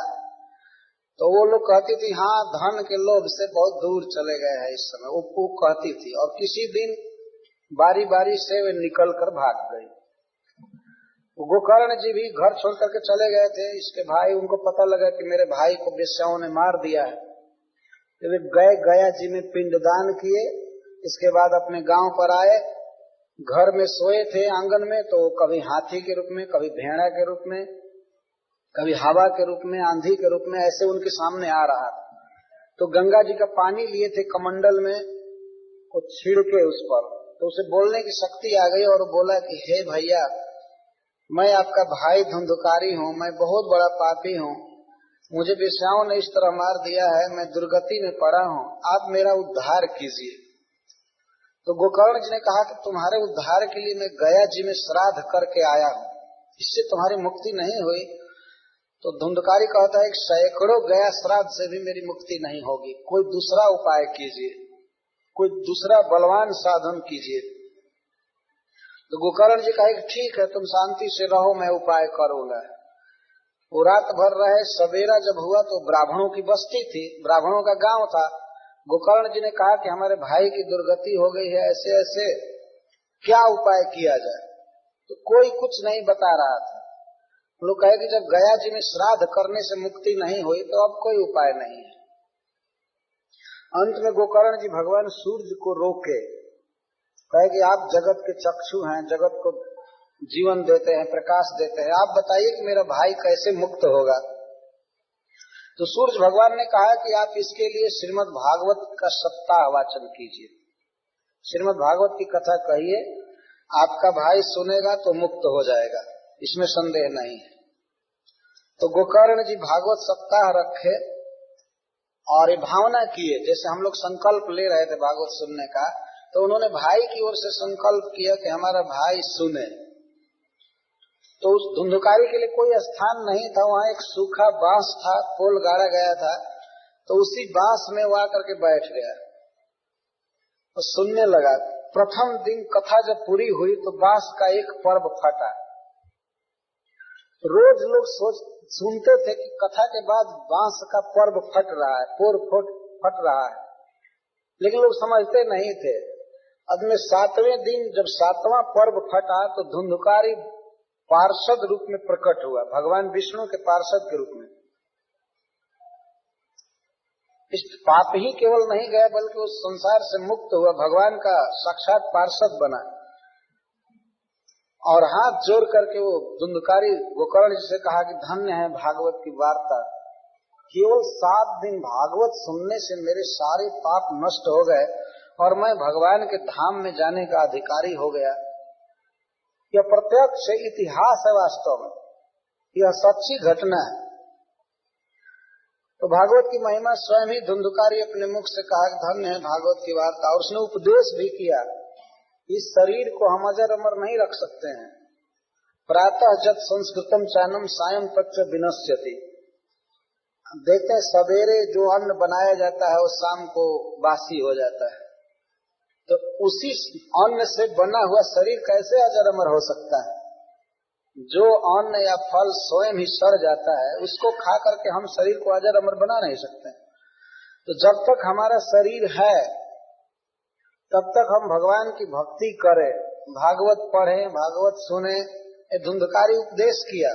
तो वो लोग कहती थी हाँ, धन के लोभ से बहुत दूर चले गए हैं इस समय, वो कहती थी। और किसी दिन बारी बारी से वे निकल कर भाग गई। गोकर्ण जी भी घर छोड़ करके चले गए थे। इसके भाई, उनको पता लगा कि मेरे भाई को वेश्याओं ने मार दिया है, तो वे गए गया जी में पिंडदान किए। इसके बाद अपने गांव पर आए, घर में सोए थे आंगन में, तो कभी हाथी के रूप में, कभी भेड़ा के रूप में, कभी हवा के रूप में, आंधी के रूप में, ऐसे उनके सामने आ रहा था। तो गंगा जी का पानी लिए थे कमंडल में, वो छिड़के उस पर, तो उसे बोलने की शक्ति आ गई और बोला कि हे भैया, मैं आपका भाई धुंधुकारी हूँ, मैं बहुत बड़ा पापी हूँ, मुझे वेश्याओं ने इस तरह मार दिया है, मैं दुर्गति में पड़ा हूँ, आप मेरा उद्धार कीजिए। तो गोकर्ण जी ने कहा कि तुम्हारे उद्धार के लिए मैं गया जी में श्राद्ध करके आया हूँ, इससे तुम्हारी मुक्ति नहीं हुई। तो धुंधकारी कहता है कि सैकड़ों गया श्राद्ध से भी मेरी मुक्ति नहीं होगी, कोई दूसरा उपाय कीजिए, कोई दूसरा बलवान साधन कीजिए। तो गोकर्ण जी कहा कि ठीक है, तुम शांति से रहो, मैं उपाय करूंगा। वो रात भर रहे। सवेरा जब हुआ तो ब्राह्मणों की बस्ती थी, ब्राह्मणों का गांव था। गोकर्ण जी ने कहा कि हमारे भाई की दुर्गति हो गई है, ऐसे ऐसे क्या उपाय किया जाए? तो कोई कुछ नहीं बता रहा था। लोग कहे कि जब गया जी में श्राद्ध करने से मुक्ति नहीं हुई तो अब कोई उपाय नहीं है। अंत में गोकर्ण जी भगवान सूर्य को रोके, कहे कि आप जगत के चक्षु हैं, जगत को जीवन देते हैं, प्रकाश देते हैं, आप बताइए कि मेरा भाई कैसे मुक्त होगा। तो सूर्य भगवान ने कहा कि आप इसके लिए श्रीमद् भागवत का सप्ताह वाचन कीजिए, श्रीमद् भागवत की कथा कहिए, आपका भाई सुनेगा तो मुक्त हो जाएगा, इसमें संदेह नहीं है। तो गोकर्ण जी भागवत सप्ताह रखे और ये भावना किए, जैसे हम लोग संकल्प ले रहे थे भागवत सुनने का, तो उन्होंने भाई की ओर से संकल्प किया कि हमारा भाई सुने। तो उस धुंधुकारी के लिए कोई स्थान नहीं था, वहां एक सूखा बांस था, पोल गाड़ा गया था, तो उसी बांस में वो आकर के बैठ गया और सुनने लगा। प्रथम दिन कथा जब पूरी हुई तो बांस का एक पर्व फटा। रोज लोग सुनते थे कि कथा के बाद बांस का पर्व फट रहा है, पोर फट रहा है, लेकिन लोग समझते नहीं थे। अब में 7वें दिन जब 7वां पर्व फटा तो धुंधुकारी पार्षद रूप में प्रकट हुआ, भगवान विष्णु के पार्षद के रूप में। इस पाप ही केवल नहीं गया बल्कि उस संसार से मुक्त हुआ, भगवान का साक्षात पार्षद बना। और हाथ जोड़ करके वो धुंधकारी गोकर्ण जी से कहा कि धन्य है भागवत की वार्ता, केवल 7 दिन भागवत सुनने से मेरे सारे पाप नष्ट हो गए और मैं भगवान के धाम में जाने का अधिकारी हो गया। यह प्रत्यक्ष इतिहास है, वास्तव में यह सच्ची घटना है। तो भागवत की महिमा स्वयं ही धुंधकारी अपने मुख से कहा कि धन्य है भागवत की वार्ता। और उसने उपदेश भी किया, इस शरीर को हम अजर अमर नहीं रख सकते हैं। प्रातः जत संस्कृतम चानम सायं तच्च विनश्यति। देखते हैं सवेरे जो अन्न बनाया जाता है वो शाम को बासी हो जाता है, तो उसी अन्न से बना हुआ शरीर कैसे अजर अमर हो सकता है? जो अन्न या फल स्वयं ही सड़ जाता है उसको खा करके हम शरीर को अजर अमर बना नहीं सकते। तो जब तक हमारा शरीर है तब तक हम भगवान की भक्ति करें, भागवत पढ़ें, भागवत सुने। धुंधकारी उपदेश किया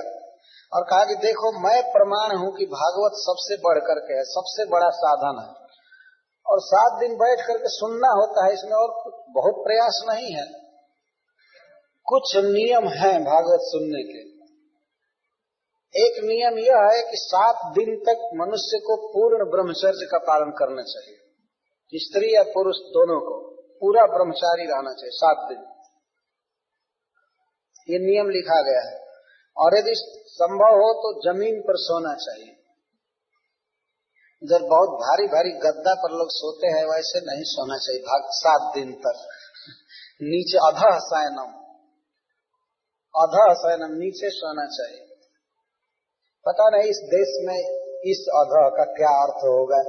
और कहा कि देखो मैं प्रमाण हूं कि भागवत सबसे बढ़ करके है, सबसे बड़ा साधन है। और 7 दिन बैठ करके सुनना होता है, इसमें और बहुत प्रयास नहीं है। कुछ नियम हैं भागवत सुनने के। एक नियम यह है कि 7 दिन तक मनुष्य को पूर्ण ब्रह्मचर्य का पालन करना चाहिए, स्त्री या पुरुष दोनों को पूरा ब्रह्मचारी रहना चाहिए 7 दिन। ये नियम लिखा गया है। और यदि संभव हो तो जमीन पर सोना चाहिए। इधर बहुत भारी भारी गद्दा पर लोग सोते हैं, वैसे नहीं सोना चाहिए 7 दिन तक। नीचे अधः शयनम, अधः शयनम, नीचे सोना चाहिए। पता नहीं इस देश में इस अधः का क्या अर्थ होगा।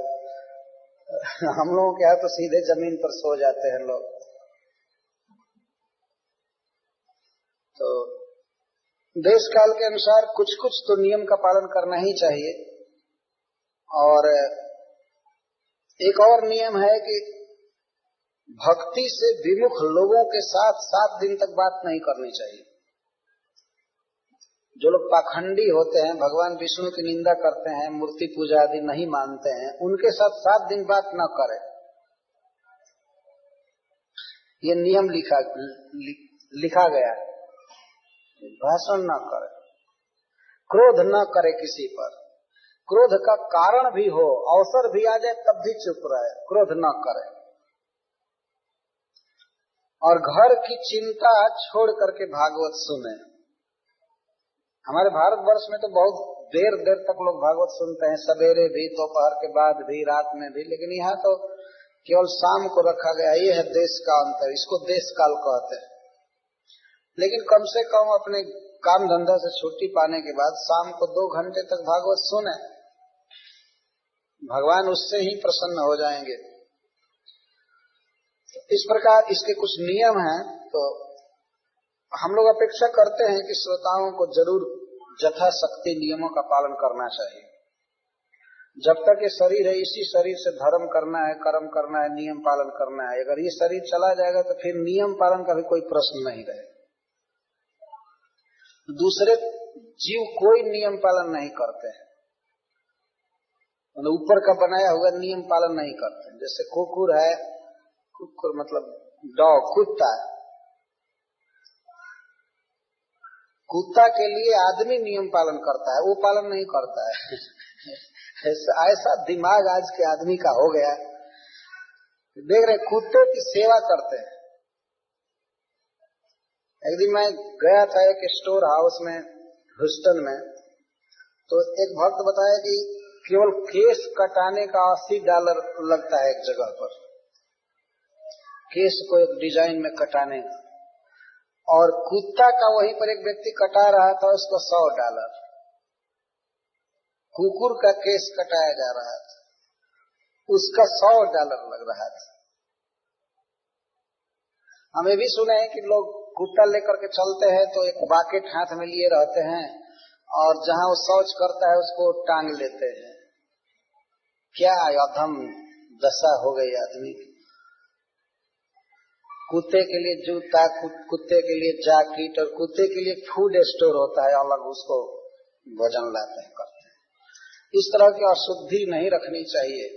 हम लोगों के यहाँ तो सीधे जमीन पर सो जाते हैं लोग। तो देश काल के अनुसार कुछ कुछ तो नियम का पालन करना ही चाहिए। और एक और नियम है कि भक्ति से विमुख लोगों के साथ 7 दिन तक बात नहीं करनी चाहिए। जो लोग पाखंडी होते हैं, भगवान विष्णु की निंदा करते हैं, मूर्ति पूजा आदि नहीं मानते हैं, उनके साथ 7 दिन बात न करें। ये नियम लिखा गया है। भाषण न करे, क्रोध न करे किसी पर। क्रोध का कारण भी हो, अवसर भी आ जाए तब भी चुप रहे, क्रोध न करे। और घर की चिंता छोड़ करके भागवत सुने। हमारे भारतवर्ष में तो बहुत देर तक लोग भागवत सुनते हैं, सवेरे भी, दोपहर के बाद भी, रात में भी। लेकिन यहाँ तो केवल शाम को रखा गया। ये है देश का अंतर, इसको देश काल कहते हैं। लेकिन कम से कम अपने काम धंधा से छुट्टी पाने के बाद शाम को 2 घंटे तक भागवत सुने, भगवान उससे ही प्रसन्न हो जाएंगे। इस प्रकार इसके कुछ नियम हैं। तो हम लोग अपेक्षा करते हैं कि श्रोताओं को जरूर यथाशक्ति नियमों का पालन करना चाहिए। जब तक ये शरीर है, इसी शरीर से धर्म करना है, कर्म करना है, नियम पालन करना है। अगर ये शरीर चला जाएगा तो फिर नियम पालन का भी कोई प्रश्न नहीं रहेगा। दूसरे जीव कोई नियम पालन नहीं करते हैं, ऊपर का बनाया हुआ नियम पालन नहीं करते। जैसे कुकुर है, कुकुर मतलब डॉग, कुत्ता। कुत्ता के लिए आदमी नियम पालन करता है, वो पालन नहीं करता है। ऐसा दिमाग आज के आदमी का हो गया। देख रहे कुत्ते की सेवा करते हैं। एक दिन मैं गया था एक स्टोर हाउस में ह्यूस्टन में, तो एक भक्त बताया कि केवल केस कटाने का $80 लगता है एक जगह पर, केस को एक डिजाइन में कटाने का। और कुत्ता का वहीं पर एक व्यक्ति कटा रहा था, उसको $100। कुकुर का केस कटाया जा रहा था, उसका $100 लग रहा था। हमें भी सुने हैं कि लोग कुत्ता लेकर के चलते हैं तो एक बाकेट हाथ में लिए रहते हैं और जहां वो शौच करता है उसको टांग लेते हैं। क्या अधम दशा हो गई आदमी की। कुत्ते के लिए जूता, कुत्ते के लिए जैकेट और कुत्ते के लिए फूड स्टोर होता है अलग, उसको भोजन लाते हैं, करते हैं। इस तरह की अशुद्धि नहीं रखनी चाहिए।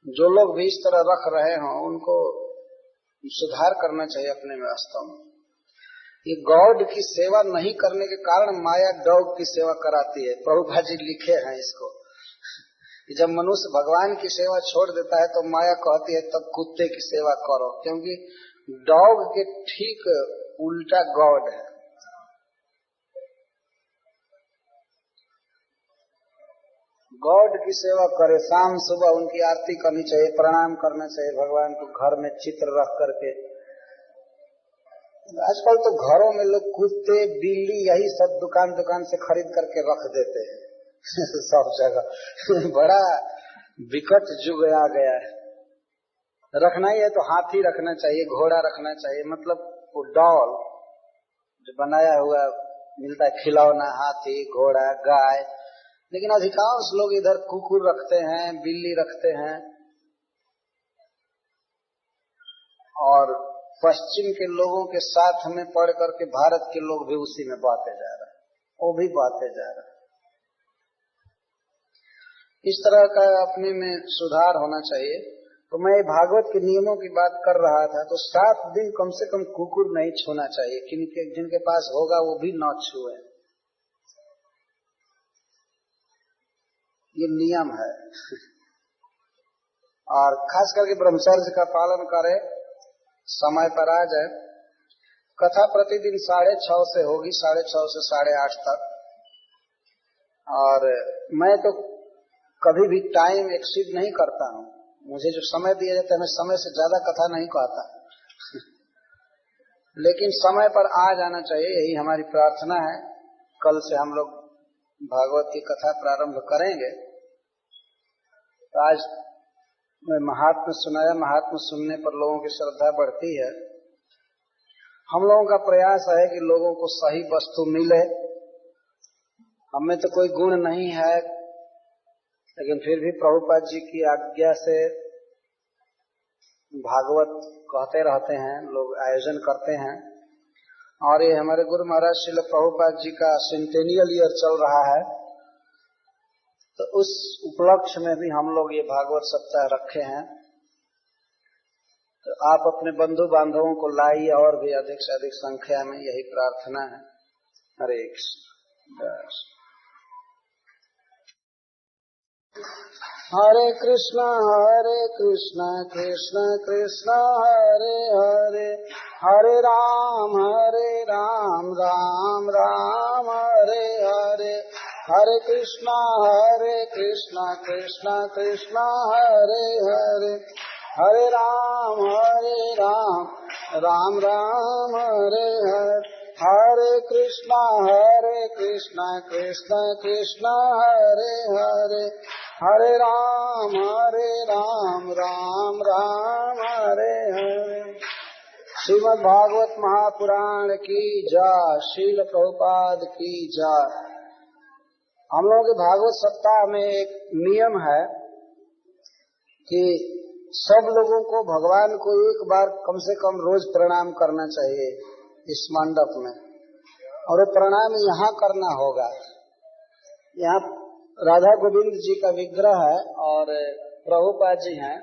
जो लोग भी इस तरह रख रहे हों उनको सुधार करना चाहिए अपने वास्तव में। ये गॉड की सेवा नहीं करने के कारण माया डॉग की सेवा कराती है। प्रभुपाद जी लिखे हैं इसको, जब मनुष्य भगवान की सेवा छोड़ देता है तो माया कहती है तब कुत्ते की सेवा करो, क्योंकि डॉग के ठीक उल्टा गॉड है। गॉड की सेवा करे, शाम सुबह उनकी आरती करनी चाहिए, प्रणाम करना चाहिए भगवान को, घर में चित्र रख करके। आजकल तो घरों में लोग कुत्ते बिल्ली यही सब दुकान दुकान से खरीद करके रख देते हैं सब जगह बड़ा विकट युग आ गया है। रखना ही है तो हाथी रखना चाहिए, घोड़ा रखना चाहिए, मतलब वो डॉल जो बनाया हुआ मिलता है खिलौना, हाथी घोड़ा गाय। लेकिन अधिकांश लोग इधर कुकुर रखते हैं, बिल्ली रखते हैं, और पश्चिम के लोगों के साथ में पढ़ करके भारत के लोग भी उसी में बाते जा रहे हैं, वो भी बाते जा रहे हैं। इस तरह का अपने में सुधार होना चाहिए। तो मैं भागवत के नियमों की बात कर रहा था, तो 7 दिन कम से कम कुकुर नहीं छूना चाहिए, जिनके पास होगा वो भी न छुए, ये नियम है। और खास करके ब्रह्मचर्य का पालन करें, समय पर आ जाए। कथा प्रतिदिन 6:30 से होगी, 6:30 से 8:30 तक। और मैं तो कभी भी टाइम एक्सीड नहीं करता हूँ, मुझे जो समय दिया जाता है मैं समय से ज्यादा कथा नहीं कहता लेकिन समय पर आ जाना चाहिए, यही हमारी प्रार्थना है। कल से हम लोग भागवत की कथा प्रारंभ करेंगे। तो आज मैं महात्मा सुनाया, महात्मा सुनने पर लोगों की श्रद्धा बढ़ती है। हम लोगों का प्रयास है कि लोगों को सही वस्तु मिले। हमें तो कोई गुण नहीं है, लेकिन फिर भी प्रभुपाद जी की आज्ञा से भागवत कहते रहते हैं, लोग आयोजन करते हैं। और ये हमारे गुरु महाराज श्रील प्रभुपाद जी का सेंटेनियल ईयर चल रहा है, तो उस उपलक्ष्य में भी हम लोग ये भागवत सप्ताह रखे हैं। तो आप अपने बंधु बांधवों को लाइए, और भी अधिक से अधिक संख्या में, यही प्रार्थना है। हरे कृष्ण। हरे कृष्ण कृष्ण कृष्ण हरे हरे, हरे राम राम राम हरे हरे, हरे कृष्ण कृष्ण कृष्ण हरे हरे, हरे राम राम राम हरे हरे, हरे कृष्ण कृष्ण कृष्ण हरे हरे, हरे राम राम राम हरे हरे। श्रीमद् भागवत महापुराण की जय, श्रील प्रभुपाद की जय। हम लोगों के भागवत सप्ताह में एक नियम है कि सब लोगों को भगवान को एक बार कम से कम रोज प्रणाम करना चाहिए इस मंडप में, और वो प्रणाम यहाँ करना होगा। यहाँ राधा गोविंद जी का विग्रह है और प्रभुपाद जी हैं,